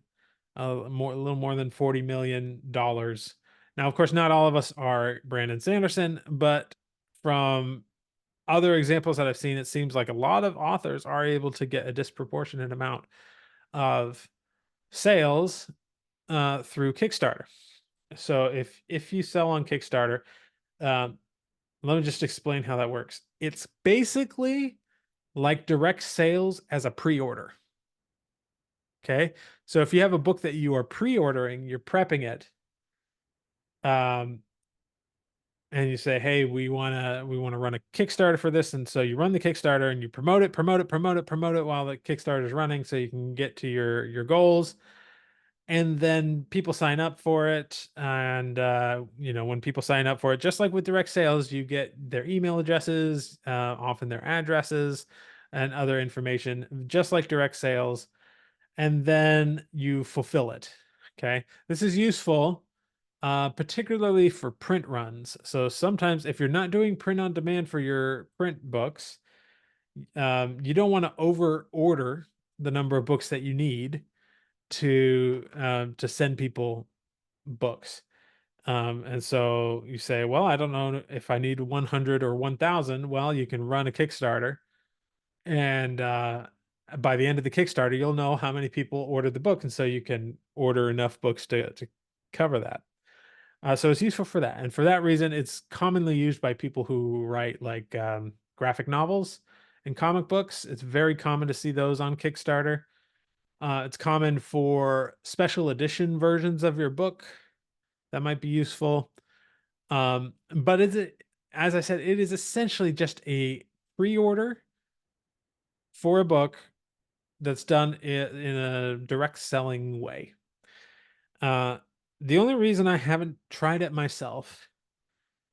a little more than $40 million. Now, of course, not all of us are Brandon Sanderson, but from other examples that I've seen, it seems like a lot of authors are able to get a disproportionate amount of sales through Kickstarter. So if you sell on Kickstarter, um, let me just explain how that works. It's basically like direct sales as a pre-order. Okay. So if you have a book that you are pre-ordering, you're prepping it, um, and you say, "Hey, we wanna run a Kickstarter for this," and so you run the Kickstarter and you promote it while the Kickstarter is running, so you can get to your goals. And then people sign up for it, and when people sign up for it, just like with direct sales, you get their email addresses, often their addresses, and other information, just like direct sales, and then you fulfill it. Okay, this is useful, particularly for print runs. So sometimes if you're not doing print on demand for your print books, you don't want to over order the number of books that you need to send people books. And so you say, well, I don't know if I need 100 or 1,000. Well, you can run a Kickstarter, and by the end of the Kickstarter, you'll know how many people ordered the book, and so you can order enough books to cover that. So it's useful for that, and for that reason, it's commonly used by people who write like graphic novels and comic books. It's very common to see those on Kickstarter. It's common for special edition versions of your book that might be useful. But as I said, it is essentially just a pre-order for a book that's done in a direct selling way. Uh, the only reason I haven't tried it myself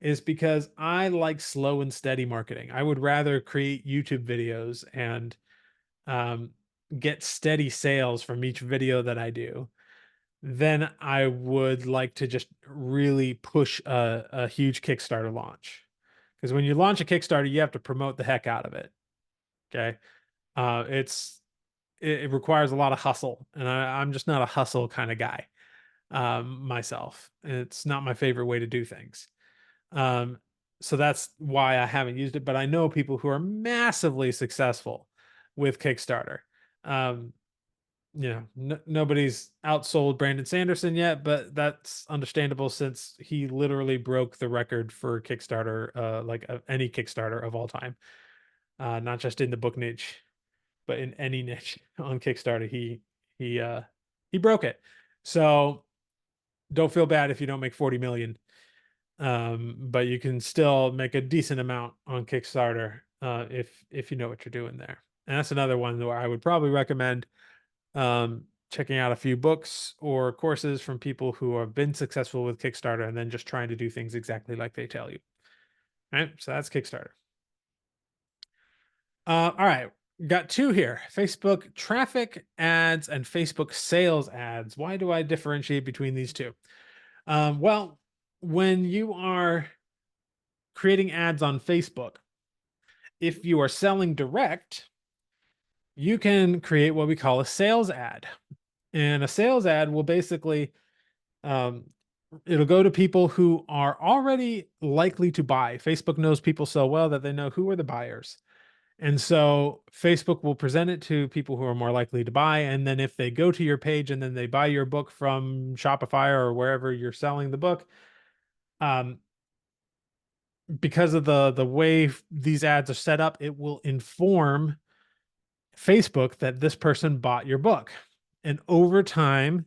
is because I like slow and steady marketing. I would rather create YouTube videos and um, get steady sales from each video that I do, then I would like to just really push a huge Kickstarter launch. Because when you launch a Kickstarter, you have to promote the heck out of it. Okay. It requires a lot of hustle, and I'm just not a hustle kind of guy myself. It's not my favorite way to do things. Um, so that's why I haven't used it, but I know people who are massively successful with Kickstarter. Um, nobody's outsold Brandon Sanderson yet, but that's understandable since he literally broke the record for Kickstarter, any Kickstarter of all time, not just in the book niche, but in any niche on Kickstarter. He uh, he broke it. So don't feel bad if you don't make 40 million, but you can still make a decent amount on Kickstarter if you know what you're doing there. And that's another one where I would probably recommend checking out a few books or courses from people who have been successful with Kickstarter and then just trying to do things exactly like they tell you. All right. So that's Kickstarter. All right. Got two here: Facebook traffic ads and Facebook sales ads. Why do I differentiate between these two? Well, when you are creating ads on Facebook, if you are selling direct, you can create what we call a sales ad. And a sales ad will basically um, it'll go to people who are already likely to buy. Facebook knows people so well that they know who are the buyers. And so Facebook will present it to people who are more likely to buy. And then if they go to your page and then they buy your book from Shopify or wherever you're selling the book, um, because of the way these ads are set up, it will inform Facebook that this person bought your book. And over time,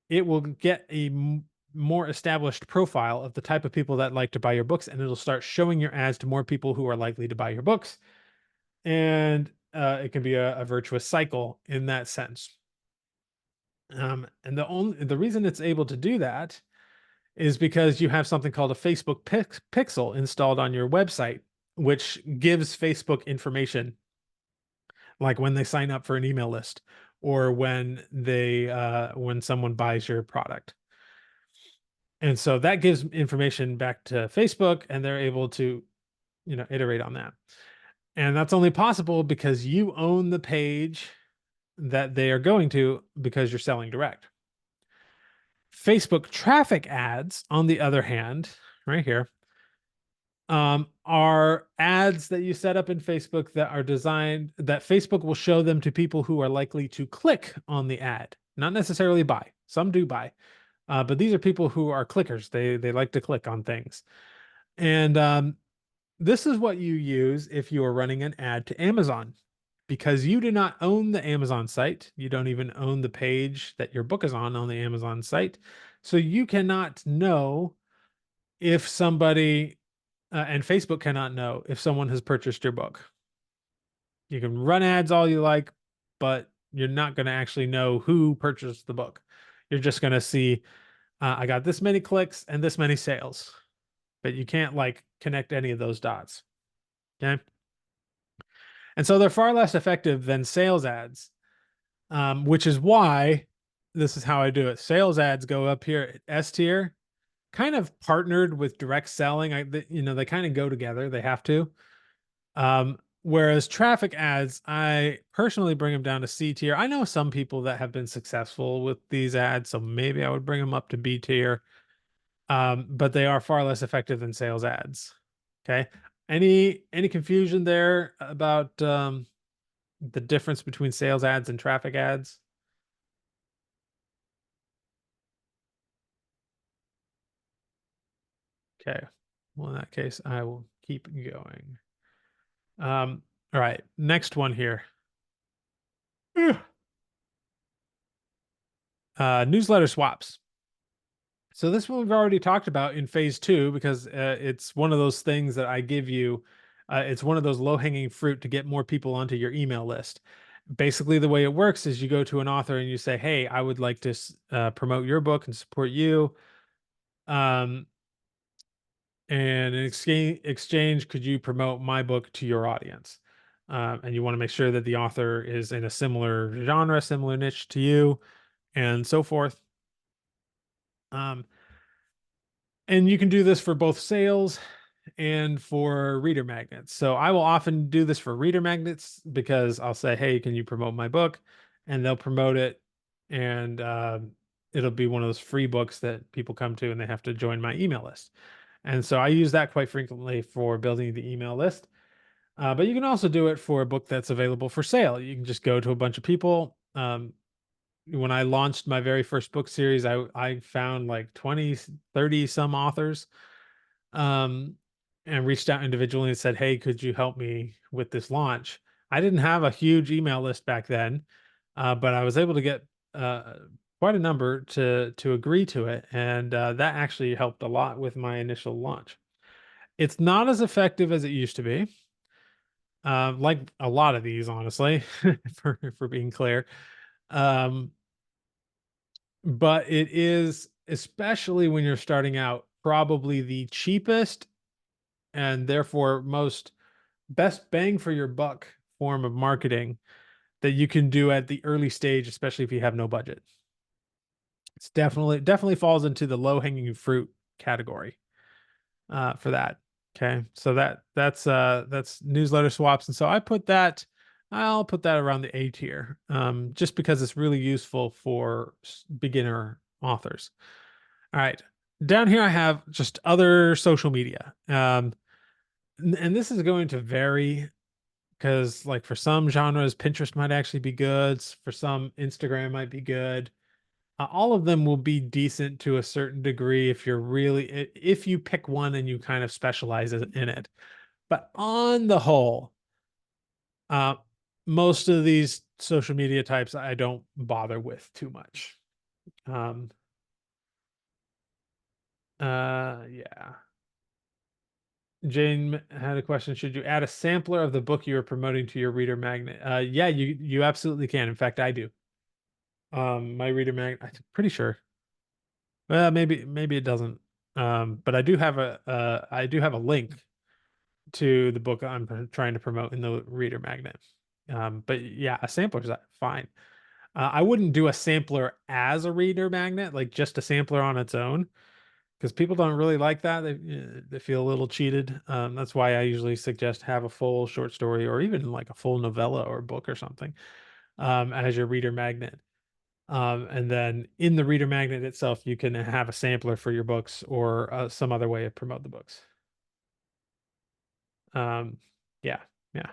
it will get a more established profile of the type of people that like to buy your books, and it'll start showing your ads to more people who are likely to buy your books. And it can be a virtuous cycle in that sense. And the reason it's able to do that is because you have something called a Facebook pixel installed on your website, which gives Facebook information, like when they sign up for an email list or when someone buys your product. And so that gives information back to Facebook, and they're able to, iterate on that. And that's only possible because you own the page that they are going to because you're selling direct. Facebook traffic ads, on the other hand, right here, are ads that you set up in Facebook that are designed that Facebook will show them to people who are likely to click on the ad, not necessarily buy. Some do buy, but these are people who are clickers. They like to click on things, and this is what you use if you are running an ad to Amazon, because you do not own the Amazon site. You don't even own the page that your book is on the Amazon site, so you cannot know if somebody and Facebook cannot know if someone has purchased your book. You can run ads all you like, but you're not going to actually know who purchased the book. You're just going to see, I got this many clicks and this many sales, but you can't like connect any of those dots. Okay. And so they're far less effective than sales ads, which is why this is how I do it. Sales ads go up here at S tier, kind of partnered with direct selling. They kind of go together. They have to. Whereas traffic ads, I personally bring them down to C tier. I know some people that have been successful with these ads, so maybe I would bring them up to B tier. But they are far less effective than sales ads. Okay. Any confusion there about the difference between sales ads and traffic ads? Okay. Well, in that case, I will keep going. All right. Next one here. Newsletter swaps. So this one we've already talked about in phase 2 because it's one of those things that I give you. It's one of those low-hanging fruit to get more people onto your email list. Basically, the way it works is you go to an author and you say, "Hey, I would like to promote your book and support you. Um, and in exchange, could you promote my book to your audience?" And you want to make sure that the author is in a similar genre, similar niche to you, and so forth. Um, and you can do this for both sales and for reader magnets. So I will often do this for reader magnets because I'll say, "Hey, can you promote my book?" And they'll promote it, and it'll be one of those free books that people come to and they have to join my email list. And so I use that quite frequently for building the email list. But you can also do it for a book that's available for sale. You can just go to a bunch of people. When I launched my very first book series, I found like 20, 30 some authors, um, and reached out individually and said, "Hey, could you help me with this launch?" I didn't have a huge email list back then, but I was able to get uh, quite a number to agree to it, and that actually helped a lot with my initial launch. It's not as effective as it used to be, like a lot of these, honestly, for being clear. Um, but it is, especially when you're starting out, probably the cheapest and therefore most best bang for your buck form of marketing that you can do at the early stage, especially if you have no budget. It's definitely falls into the low hanging fruit category for that. Okay, so that's newsletter swaps, and so I'll put that around the A tier, just because it's really useful for beginner authors. All right, down here I have just other social media, and this is going to vary because, like, for some genres, Pinterest might actually be good. For some, Instagram might be good. All of them will be decent to a certain degree if you're if you pick one and you kind of specialize in it. But on the whole, uh, most of these social media types I don't bother with too much. Um, yeah. Jane had a question. Should you add a sampler of the book you are promoting to your reader magnet? Yeah, you absolutely can. In fact, I do. My reader mag, I'm pretty sure. Well, maybe it doesn't. But I do have a link to the book I'm trying to promote in the reader magnet. But yeah, a sampler is fine. I wouldn't do a sampler as a reader magnet, like just a sampler on its own, because people don't really like that. They feel a little cheated. That's why I usually suggest have a full short story or even like a full novella or book or something as your reader magnet. And then in the reader magnet itself, you can have a sampler for your books or some other way to promote the books. Um, yeah, yeah.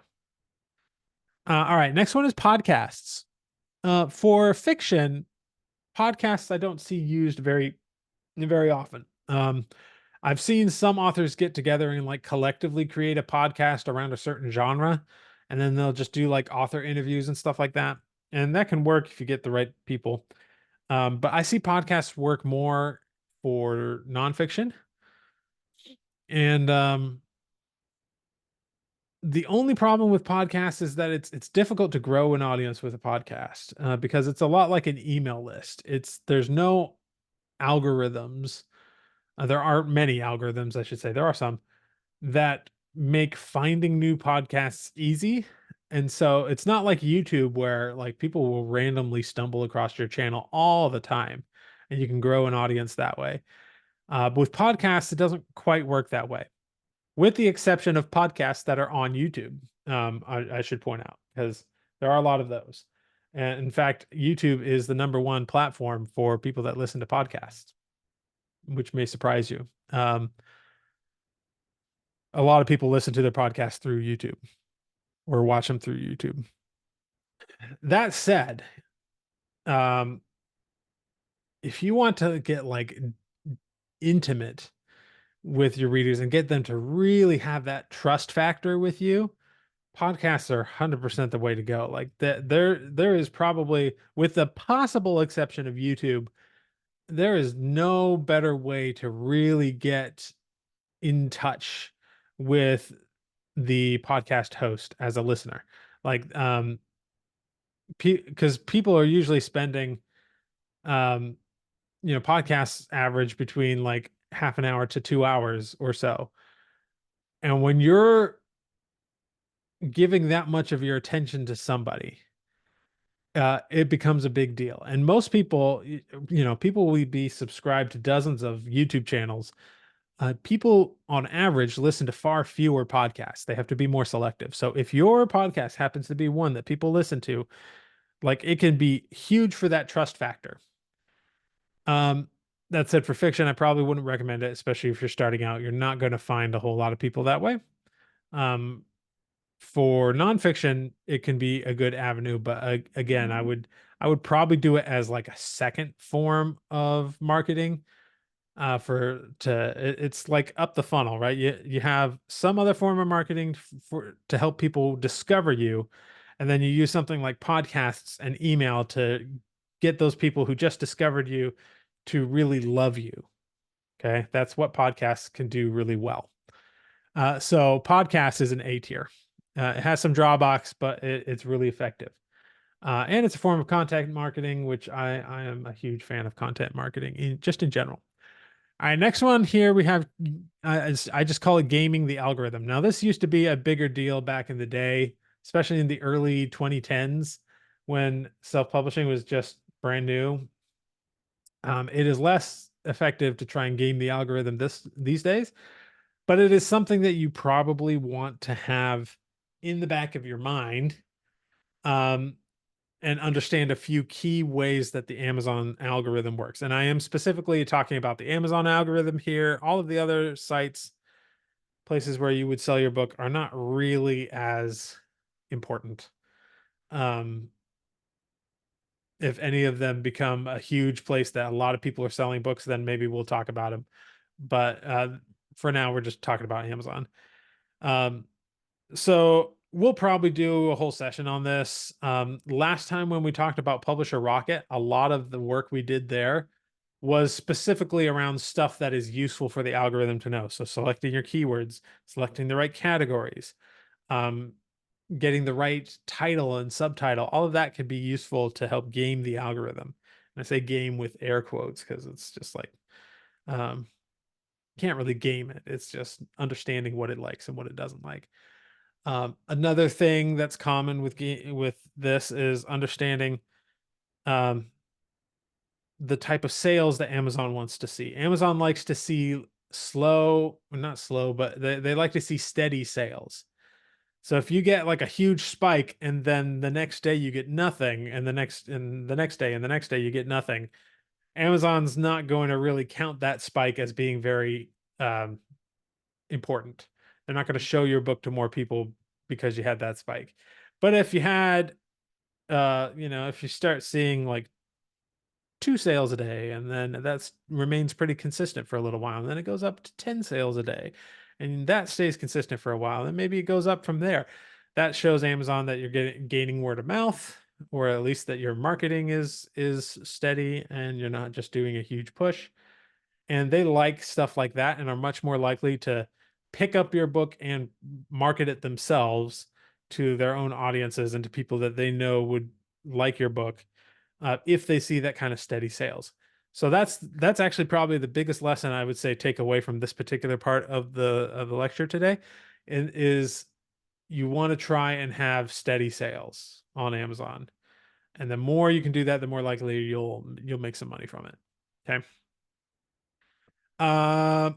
All right. Next one is podcasts. For fiction, podcasts I don't see used very often. I've seen some authors get together and like collectively create a podcast around a certain genre, and then they'll just do like author interviews and stuff like that. And that can work if you get the right people. But I see podcasts work more for nonfiction. And the only problem with podcasts is that it's difficult to grow an audience with a podcast because it's a lot like an email list. There's no algorithms. There aren't many algorithms, I should say. There are some that make finding new podcasts easy. And so it's not like YouTube where like people will randomly stumble across your channel all the time and you can grow an audience that way. But with podcasts, it doesn't quite work that way, with the exception of podcasts that are on YouTube. I should point out because there are a lot of those. And in fact, YouTube is the number one platform for people that listen to podcasts, which may surprise you. A lot of people listen to their podcast through YouTube or watch them through YouTube. That said, um, if you want to get like intimate with your readers and get them to really have that trust factor with you, podcasts are 100% the way to go. Like that, there is probably, with the possible exception of YouTube, there is no better way to really get in touch with the podcast host as a listener. Like, because people are usually spending, um, podcasts average between like half an hour to 2 hours or so. And when you're giving that much of your attention to somebody, it becomes a big deal. And most people, people will be subscribed to dozens of YouTube channels. People on average listen to far fewer podcasts. They have to be more selective. So if your podcast happens to be one that people listen to, like it can be huge for that trust factor. Um, that said, for fiction, I probably wouldn't recommend it, especially if you're starting out. You're not going to find a whole lot of people that way. Um, for nonfiction, it can be a good avenue, but again, I would probably do it as like a second form of marketing. It's like up the funnel, right? You have some other form of marketing for to help people discover you, and then you use something like podcasts and email to get those people who just discovered you to really love you. Okay, that's what podcasts can do really well. So podcast is an A tier. It has some drawbacks, but it's really effective. And it's a form of content marketing, which I am a huge fan of content marketing just in general. All right, next one here we have, I just call it gaming the algorithm. Now, this used to be a bigger deal back in the day, especially in the early 2010s when self-publishing was just brand new. It is less effective to try and game the algorithm these days, but it is something that you probably want to have in the back of your mind, um, and understand a few key ways that the Amazon algorithm works. And I am specifically talking about the Amazon algorithm here. All of the other sites, places where you would sell your book, are not really as important. Um, if any of them become a huge place that a lot of people are selling books, then maybe we'll talk about them. But for now, we're just talking about Amazon. Um, so we'll probably do a whole session on this. Last time when we talked about Publisher Rocket, a lot of the work we did there was specifically around stuff that is useful for the algorithm to know. So selecting your keywords, selecting the right categories, um, getting the right title and subtitle, all of that can be useful to help game the algorithm. And I say game with air quotes because it's just like um, can't really game it. It's just understanding what it likes and what it doesn't like. Another thing that's common with this is understanding um, the type of sales that Amazon wants to see. Amazon likes to see slow, well, not slow, but they like to see steady sales. So if you get like a huge spike and then the next day you get nothing, and the next day and the next day you get nothing, Amazon's not going to really count that spike as being very um, important. They're not going to show your book to more people because you had that spike. But if you had if you start seeing like 2 sales a day, and then that's remains pretty consistent for a little while, and then it goes up to 10 sales a day, and that stays consistent for a while, and maybe it goes up from there. That shows Amazon that you're gaining word of mouth, or at least that your marketing is steady and you're not just doing a huge push. And they like stuff like that and are much more likely to pick up your book and market it themselves to their own audiences and to people that they know would like your book if they see that kind of steady sales. So that's actually probably the biggest lesson I would say take away from this particular part of the lecture today, and is you want to try and have steady sales on Amazon. And the more you can do that, the more likely you'll make some money from it. Okay. Uh,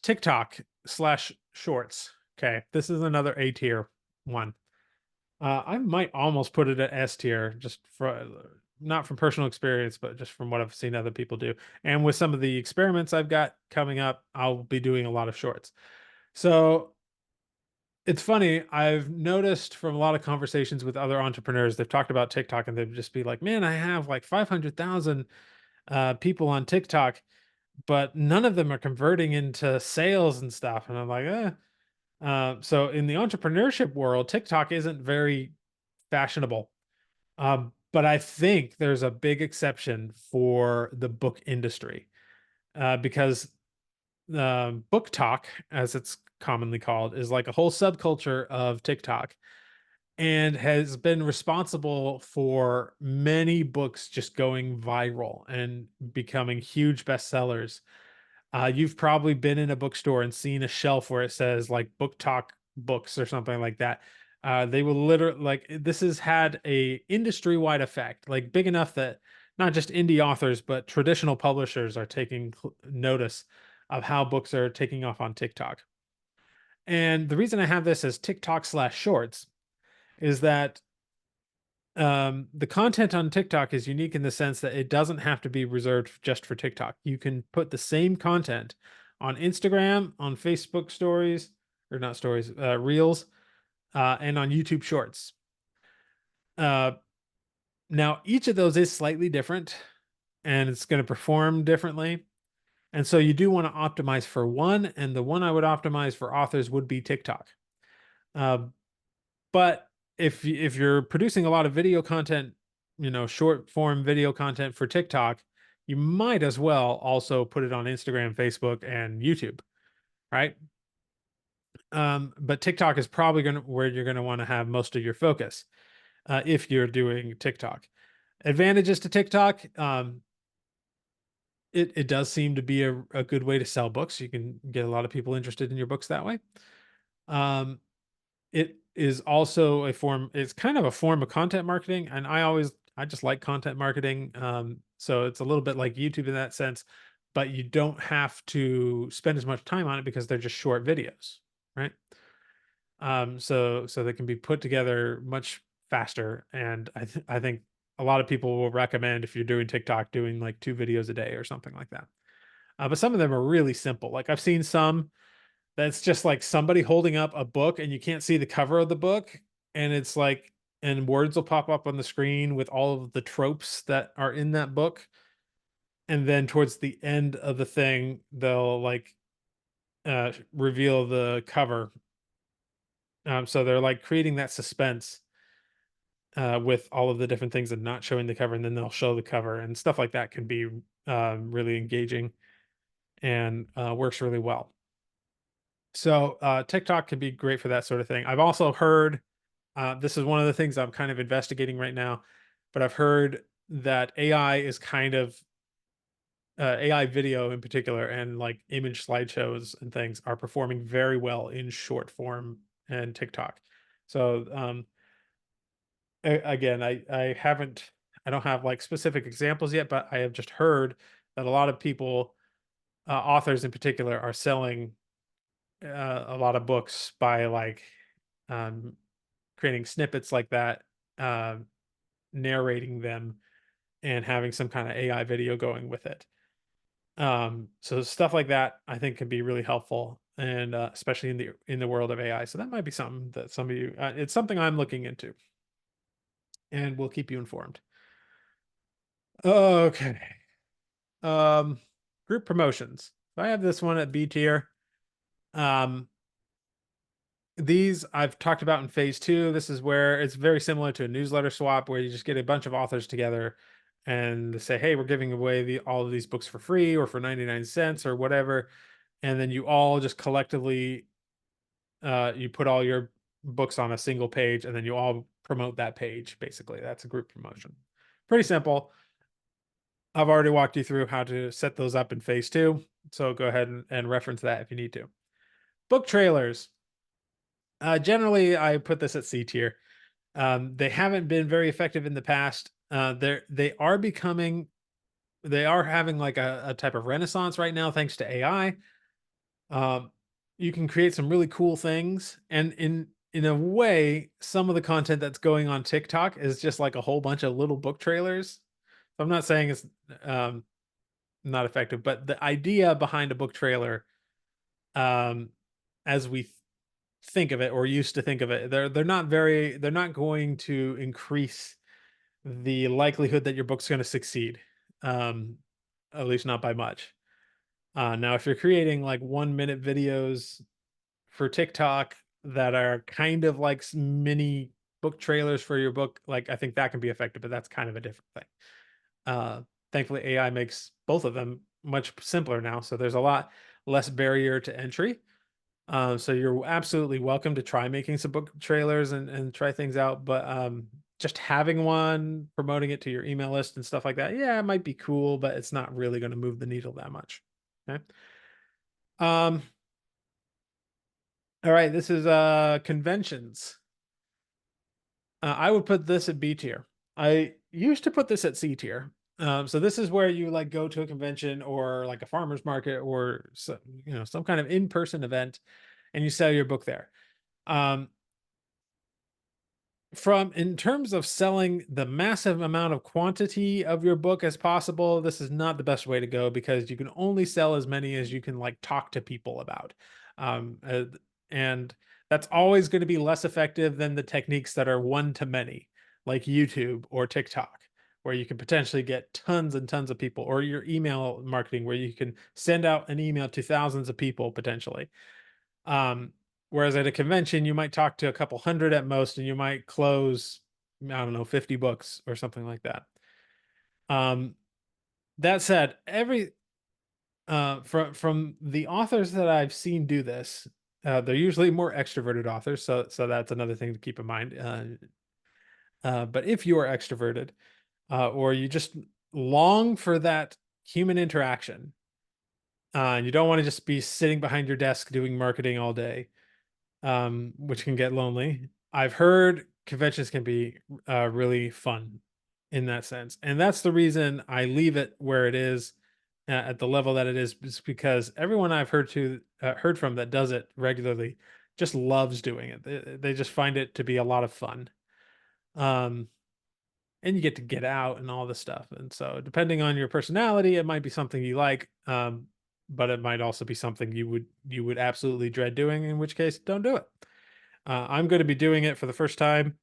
TikTok slash shorts. Okay, this is another A tier one. I might almost put it at S tier, just for not from personal experience, but just from what I've seen other people do. And with some of the experiments I've got coming up, I'll be doing a lot of shorts. So it's funny. I've noticed from a lot of conversations with other entrepreneurs, they've talked about TikTok and they'd just be like, "Man, I have like 500,000 people on TikTok, but none of them are converting into sales and stuff." And I'm like, eh. So in the entrepreneurship world, TikTok isn't very fashionable. But I think there's a big exception for the book industry because book talk, as it's commonly called, is like a whole subculture of TikTok and has been responsible for many books just going viral and becoming huge bestsellers. You've probably been in a bookstore and seen a shelf where it says like book talk books or something like that. They will literally like this has had a industry-wide effect, like big enough that not just indie authors, but traditional publishers are taking notice of how books are taking off on TikTok. And the reason I have this as TikTok slash shorts is that the content on TikTok is unique in the sense that it doesn't have to be reserved just for TikTok. You can put the same content on Instagram, on Facebook stories, or not stories, reels, and on YouTube shorts. Uh, Now, each of those is slightly different and it's going to perform differently. And so you do want to optimize for one. And the one I would optimize for authors would be TikTok. Uh, But if you're producing a lot of video content, short form video content for TikTok, you might as well also put it on Instagram, Facebook, and YouTube, right? But TikTok is probably going to where you're going to want to have most of your focus if you're doing TikTok. Advantages to TikTok. It does seem to be a good way to sell books. You can get a lot of people interested in your books that way. Um, It is also it's kind of a form of content marketing, and I just like content marketing. So it's a little bit like YouTube in that sense, but you don't have to spend as much time on it because they're just short videos, right? So they can be put together much faster, and I think a lot of people will recommend if you're doing TikTok doing like 2 videos a day or something like that. But some of them are really simple. Like I've seen some that's just like somebody holding up a book and you can't see the cover of the book. And it's like, and words will pop up on the screen with all of the tropes that are in that book. And then towards the end of the thing, they'll like reveal the cover. So they're like creating that suspense with all of the different things and not showing the cover. And then they'll show the cover and stuff like that can be really engaging and works really well. So TikTok can be great for that sort of thing. I've also heard This is one of the things I'm kind of investigating right now, but I've heard that AI is kind of AI video in particular and like image slideshows and things are performing very well in short form and TikTok. So again, I haven't I don't have like specific examples yet, but I have just heard that a lot of people, authors in particular, are selling a lot of books by like um, creating snippets like that, um, narrating them, and having some kind of AI video going with it. So stuff like that I think can be really helpful, and especially in the world of AI. So that might be something that some of you. It's something I'm looking into, and we'll keep you informed. Okay. Um, Group promotions. So I have this one at B tier. Um, these I've talked about in phase two. This is where it's very similar to a newsletter swap where you just get a bunch of authors together and say, hey, we're giving away all of these books for free or for 99 cents or whatever. And then you all just collectively you put all your books on a single page and then you all promote that page. Basically, that's a group promotion. Pretty simple. I've already walked you through how to set those up in phase two. So go ahead and reference that if you need to. Book trailers. Generally, I put this at C tier. They haven't been very effective in the past. They are becoming, they are having like a type of renaissance right now thanks to AI. Um, you can create some really cool things, and in a way, some of the content that's going on TikTok is just like a whole bunch of little book trailers. So I'm not saying it's um, not effective, but the idea behind a book trailer, um, as we think of it or used to think of it, they're not going to increase the likelihood that your book's going to succeed, um, at least not by much. Now, if you're creating like 1 minute videos for TikTok that are kind of like mini book trailers for your book, like I think that can be effective, but that's kind of a different thing. Uh, Thankfully, AI makes both of them much simpler now, so there's a lot less barrier to entry. So you're absolutely welcome to try making some book trailers and try things out, but just having one, promoting it to your email list and stuff like that, yeah, it might be cool, but it's not really going to move the needle that much. Okay. Um, all right, this is conventions. I would put this at B tier. I used to put this at C tier. So this is where you like go to a convention or like a farmer's market or some kind of in-person event, and you sell your book there. Um, from in terms of selling the massive amount of quantity of your book as possible, this is not the best way to go because you can only sell as many as you can like talk to people about. Um, uh, and that's always going to be less effective than the techniques that are one to many, like YouTube or TikTok, where you can potentially get tons and tons of people, or your email marketing, where you can send out an email to thousands of people potentially. Um, Whereas at a convention, you might talk to a couple hundred at most, and you might close, I don't know, 50 books or something like that. Um, that said, every from the authors that I've seen do this, they're usually more extroverted authors, so that's another thing to keep in mind. But if you are extroverted, or you just long for that human interaction, and you don't want to just be sitting behind your desk doing marketing all day, which can get lonely. I've heard conventions can be really fun in that sense, and that's the reason I leave it where it is at the level that it is because everyone I've heard from that does it regularly just loves doing it. They just find it to be a lot of fun. Um, and you get to get out and all this stuff. And so, depending on your personality, it might be something you like, but it might also be something you would absolutely dread doing. In which case, don't do it. I'm going to be doing it for the first time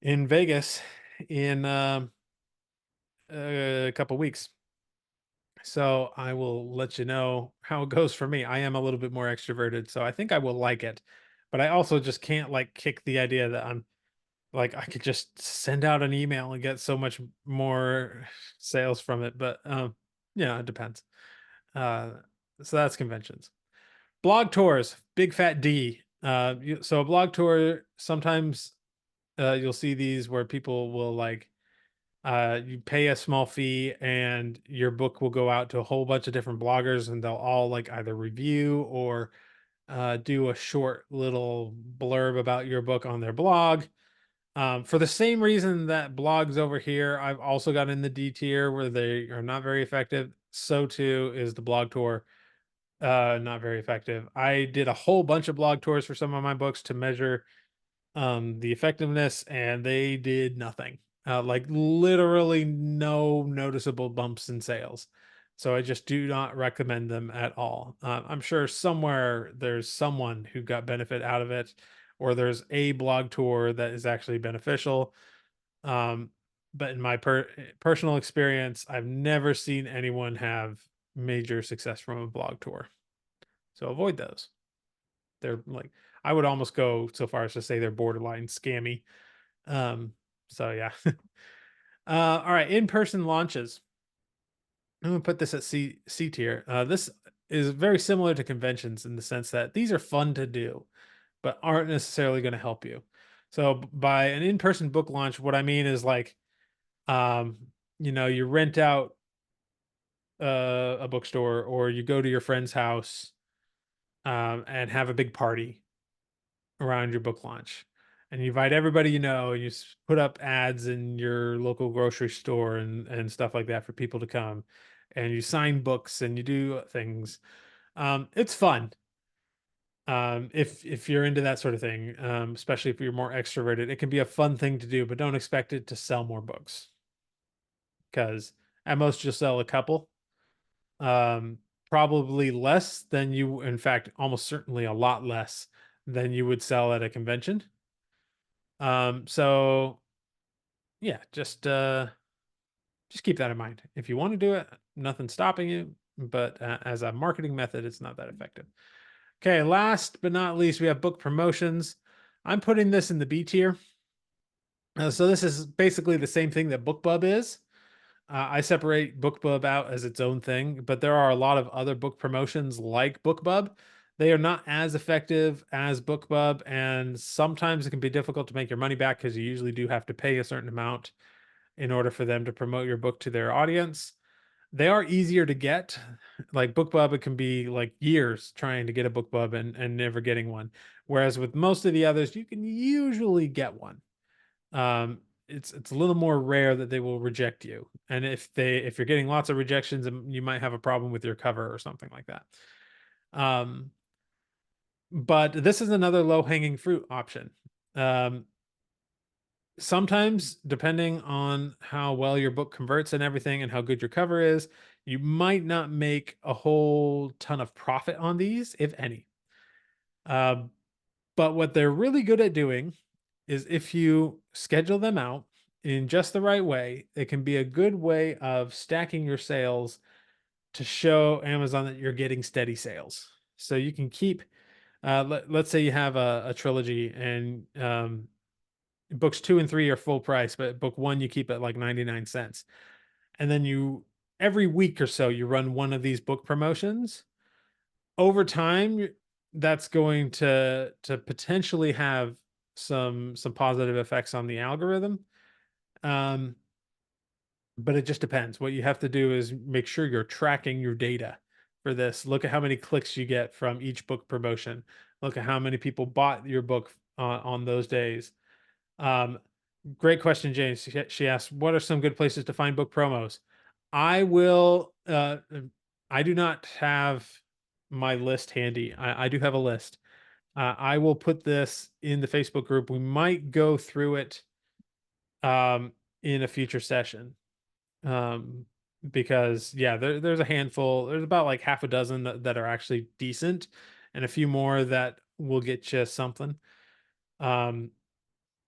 in Vegas in a couple weeks. So I will let you know how it goes for me. I am a little bit more extroverted, so I think I will like it. But I also just can't like kick the idea that I'm like I could just send out an email and get so much more sales from it. But yeah, it depends. Uh so that's conventions. Blog tours, big fat D. So a blog tour, sometimes you'll see these where people will like you pay a small fee and your book will go out to a whole bunch of different bloggers and they'll all like either review or do a short little blurb about your book on their blog. For the same reason that blogs over here, I've also got in the D tier where they are not very effective. So too is the blog tour, not very effective. I did a whole bunch of blog tours for some of my books to measure the effectiveness, and they did nothing. Like literally no noticeable bumps in sales. So I just do not recommend them at all. I'm sure somewhere there's someone who got benefit out of it, or there's a blog tour that is actually beneficial. Um, but in my personal experience, I've never seen anyone have major success from a blog tour. So avoid those. They're like, I would almost go so far as to say they're borderline scammy. Um, so yeah. All right, in-person launches. I'm gonna put this at C tier. This is very similar to conventions in the sense that these are fun to do, but aren't necessarily going to help you. So by an in-person book launch, what I mean is like, um, you rent out a bookstore or you go to your friend's house and have a big party around your book launch. And you invite everybody you know, and you put up ads in your local grocery store and stuff like that for people to come. And you sign books and you do things. It's fun. If you're into that sort of thing, especially if you're more extroverted, it can be a fun thing to do, but don't expect it to sell more books because at most you'll sell a couple. Um, Probably less than you, in fact, almost certainly a lot less than you would sell at a convention. So yeah, just keep that in mind. If you want to do it, nothing's stopping you, but as a marketing method, it's not that effective. Okay, last but not least, we have book promotions. I'm putting this in the B tier. So this is basically the same thing that BookBub is. I separate BookBub out as its own thing, but there are a lot of other book promotions like BookBub. They are not as effective as BookBub, and sometimes it can be difficult to make your money back because you usually do have to pay a certain amount in order for them to promote your book to their audience. They are easier to get. Like BookBub, it can be like years trying to get a BookBub and never getting one. Whereas with most of the others, you can usually get one. It's a little more rare that they will reject you. And if you're getting lots of rejections, you might have a problem with your cover or something like that. Um, but this is another low hanging fruit option. Um, Sometimes depending on how well your book converts and everything and how good your cover is, you might not make a whole ton of profit on these, if any. Um, but what they're really good at doing is if you schedule them out in just the right way, it can be a good way of stacking your sales to show Amazon that you're getting steady sales. So you can keep, let's say you have a trilogy and books 2 and 3 are full price, but book 1 you keep at like 99 cents. And then every week or so you run one of these book promotions. Over time, that's going to potentially have some positive effects on the algorithm. Um, but it just depends. What you have to do is make sure you're tracking your data for this. Look at how many clicks you get from each book promotion. Look at how many people bought your book on those days. Um, Great question, James. She asked, "What are some good places to find book promos?" I will. I do not have my list handy. I do have a list. I will put this in the Facebook group. We might go through it um, in a future session um, because yeah, there's a handful. There's about like half a dozen that are actually decent, and a few more that will get you something. Um,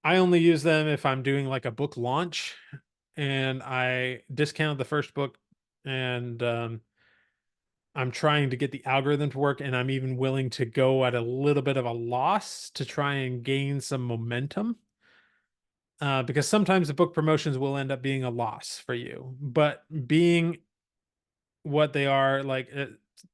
I only use them if I'm doing like a book launch and I discount the first book and I'm trying to get the algorithm to work and I'm even willing to go at a little bit of a loss to try and gain some momentum. Because sometimes the book promotions will end up being a loss for you, but being what they are, like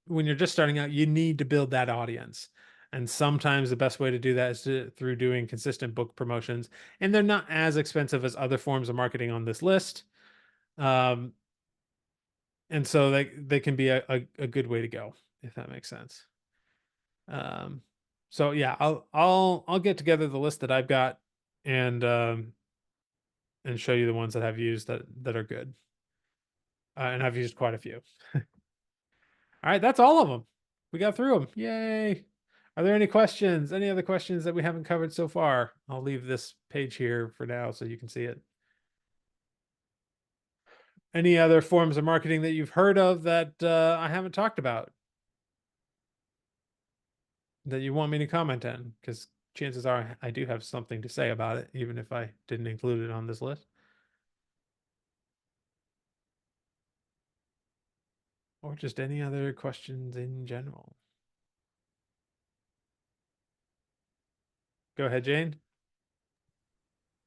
when you're just starting out, you need to build that audience. And sometimes the best way to do that is through doing consistent book promotions, and they're not as expensive as other forms of marketing on this list. Um, and so they can be a good way to go, if that makes sense. Um, so yeah, I'll get together the list that I've got, and and show you the ones that I've used that are good. And I've used quite a few. All right, that's all of them. We got through them. Yay! Are there any questions? Any other questions that we haven't covered so far? I'll leave this page here for now so you can see it. Any other forms of marketing that you've heard of that I haven't talked about that you want me to comment on? Because chances are I do have something to say about it, even if I didn't include it on this list. Or just any other questions in general. Go ahead, Jane.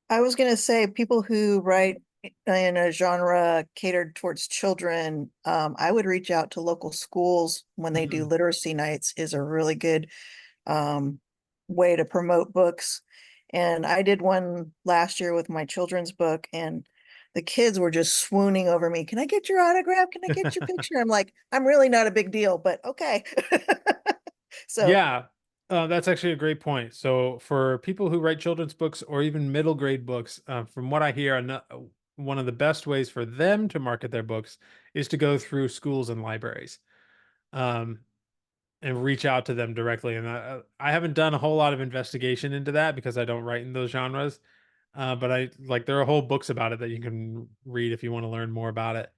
I was gonna say people who write in a genre catered towards children, I would reach out to local schools when they do
Mhm.
literacy nights is a really good um way to promote books. And I did one last year with my children's book, and the kids were just swooning over me. Can I get your autograph? Can I get your picture? I'm like, I'm really not a big deal, but okay. So
Yeah, that's actually a great point. So, for people who write children's books or even middle grade books, from what I hear, one of the best ways for them to market their books is to go through schools and libraries, um, and reach out to them directly. And I haven't done a whole lot of investigation into that because I don't write in those genres. But I like there are whole books about it that you can read if you want to learn more about it.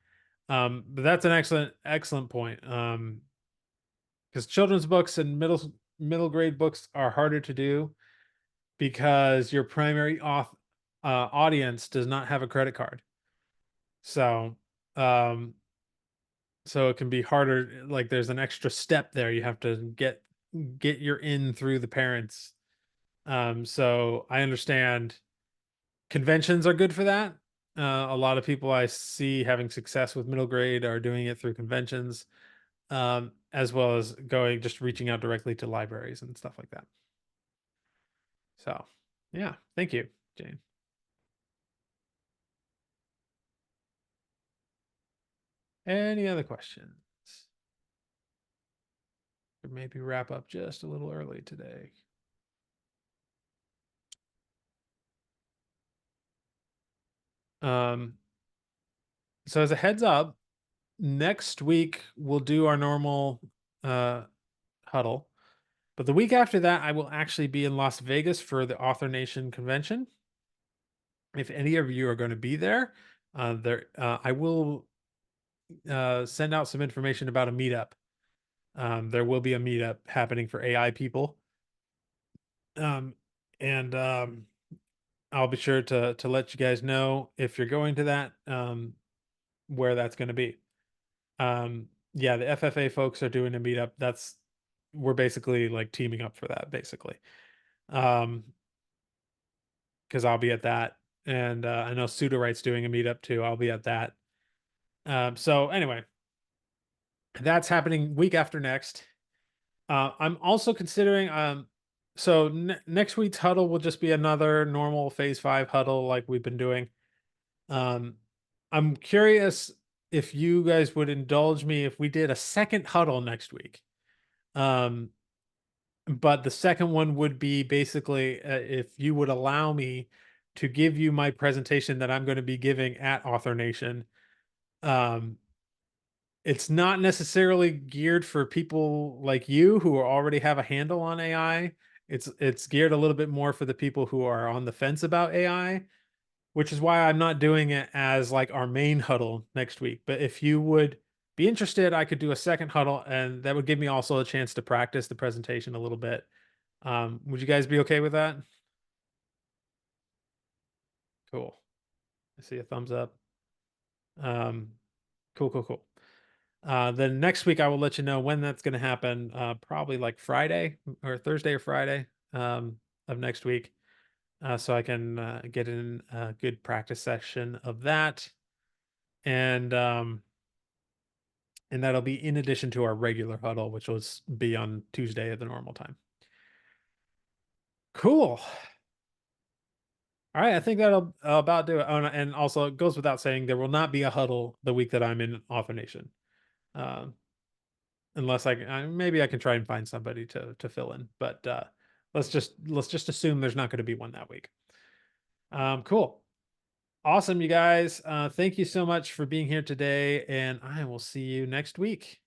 But that's an excellent point. Because children's books and middle grade books are harder to do because your primary audience does not have a credit card. So, um, so it can be harder. Like there's an extra step there. You have to get your in through the parents. So I understand conventions are good for that. A lot of people I see having success with middle grade are doing it through conventions, as well as going just reaching out directly to libraries and stuff like that. So, yeah, thank you, Jane. Any other questions? Or maybe wrap up just a little early today. Um, so as a heads up, next week we'll do our normal uh huddle, but the week after that I will actually be in Las Vegas for the Author Nation convention. If any of you are going to be there, I will send out some information about a meetup. There will be a meetup happening for AI people. Um, and I'll be sure to let you guys know if you're going to that, where that's going to be. Yeah, the FFA folks are doing a meetup. We're basically like teaming up for that, basically. Um, because I'll be at that, and I know Pseudoright's doing a meetup too. I'll be at that. So anyway, that's happening week after next. I'm also considering so next week's huddle will just be another normal phase 5 huddle like we've been doing. Um I'm curious if you guys would indulge me if we did a second huddle next week. Um but the second one would be basically if you would allow me to give you my presentation that I'm going to be giving at Author Nation. Um it's not necessarily geared for people like you who already have a handle on AI. It's geared a little bit more for the people who are on the fence about AI, which is why I'm not doing it as like our main huddle next week. But if you would be interested, I could do a second huddle, and that would give me also a chance to practice the presentation a little bit. Would you guys be okay with that? Cool. I see a thumbs up. Um, cool. Then next week I will let you know when that's going to happen. Probably like Friday or Thursday or Friday, of next week, so I can get in a good practice session of that, and um, and that'll be in addition to our regular huddle, which will be on Tuesday at the normal time. Cool. All right, I think that'll about do it. Oh, and also, it goes without saying there will not be a huddle the week that I'm in Author Nation, um, unless maybe I can try and find somebody to fill in. But let's just assume there's not going to be one that week. Cool, awesome, you guys. Thank you so much for being here today, and I will see you next week.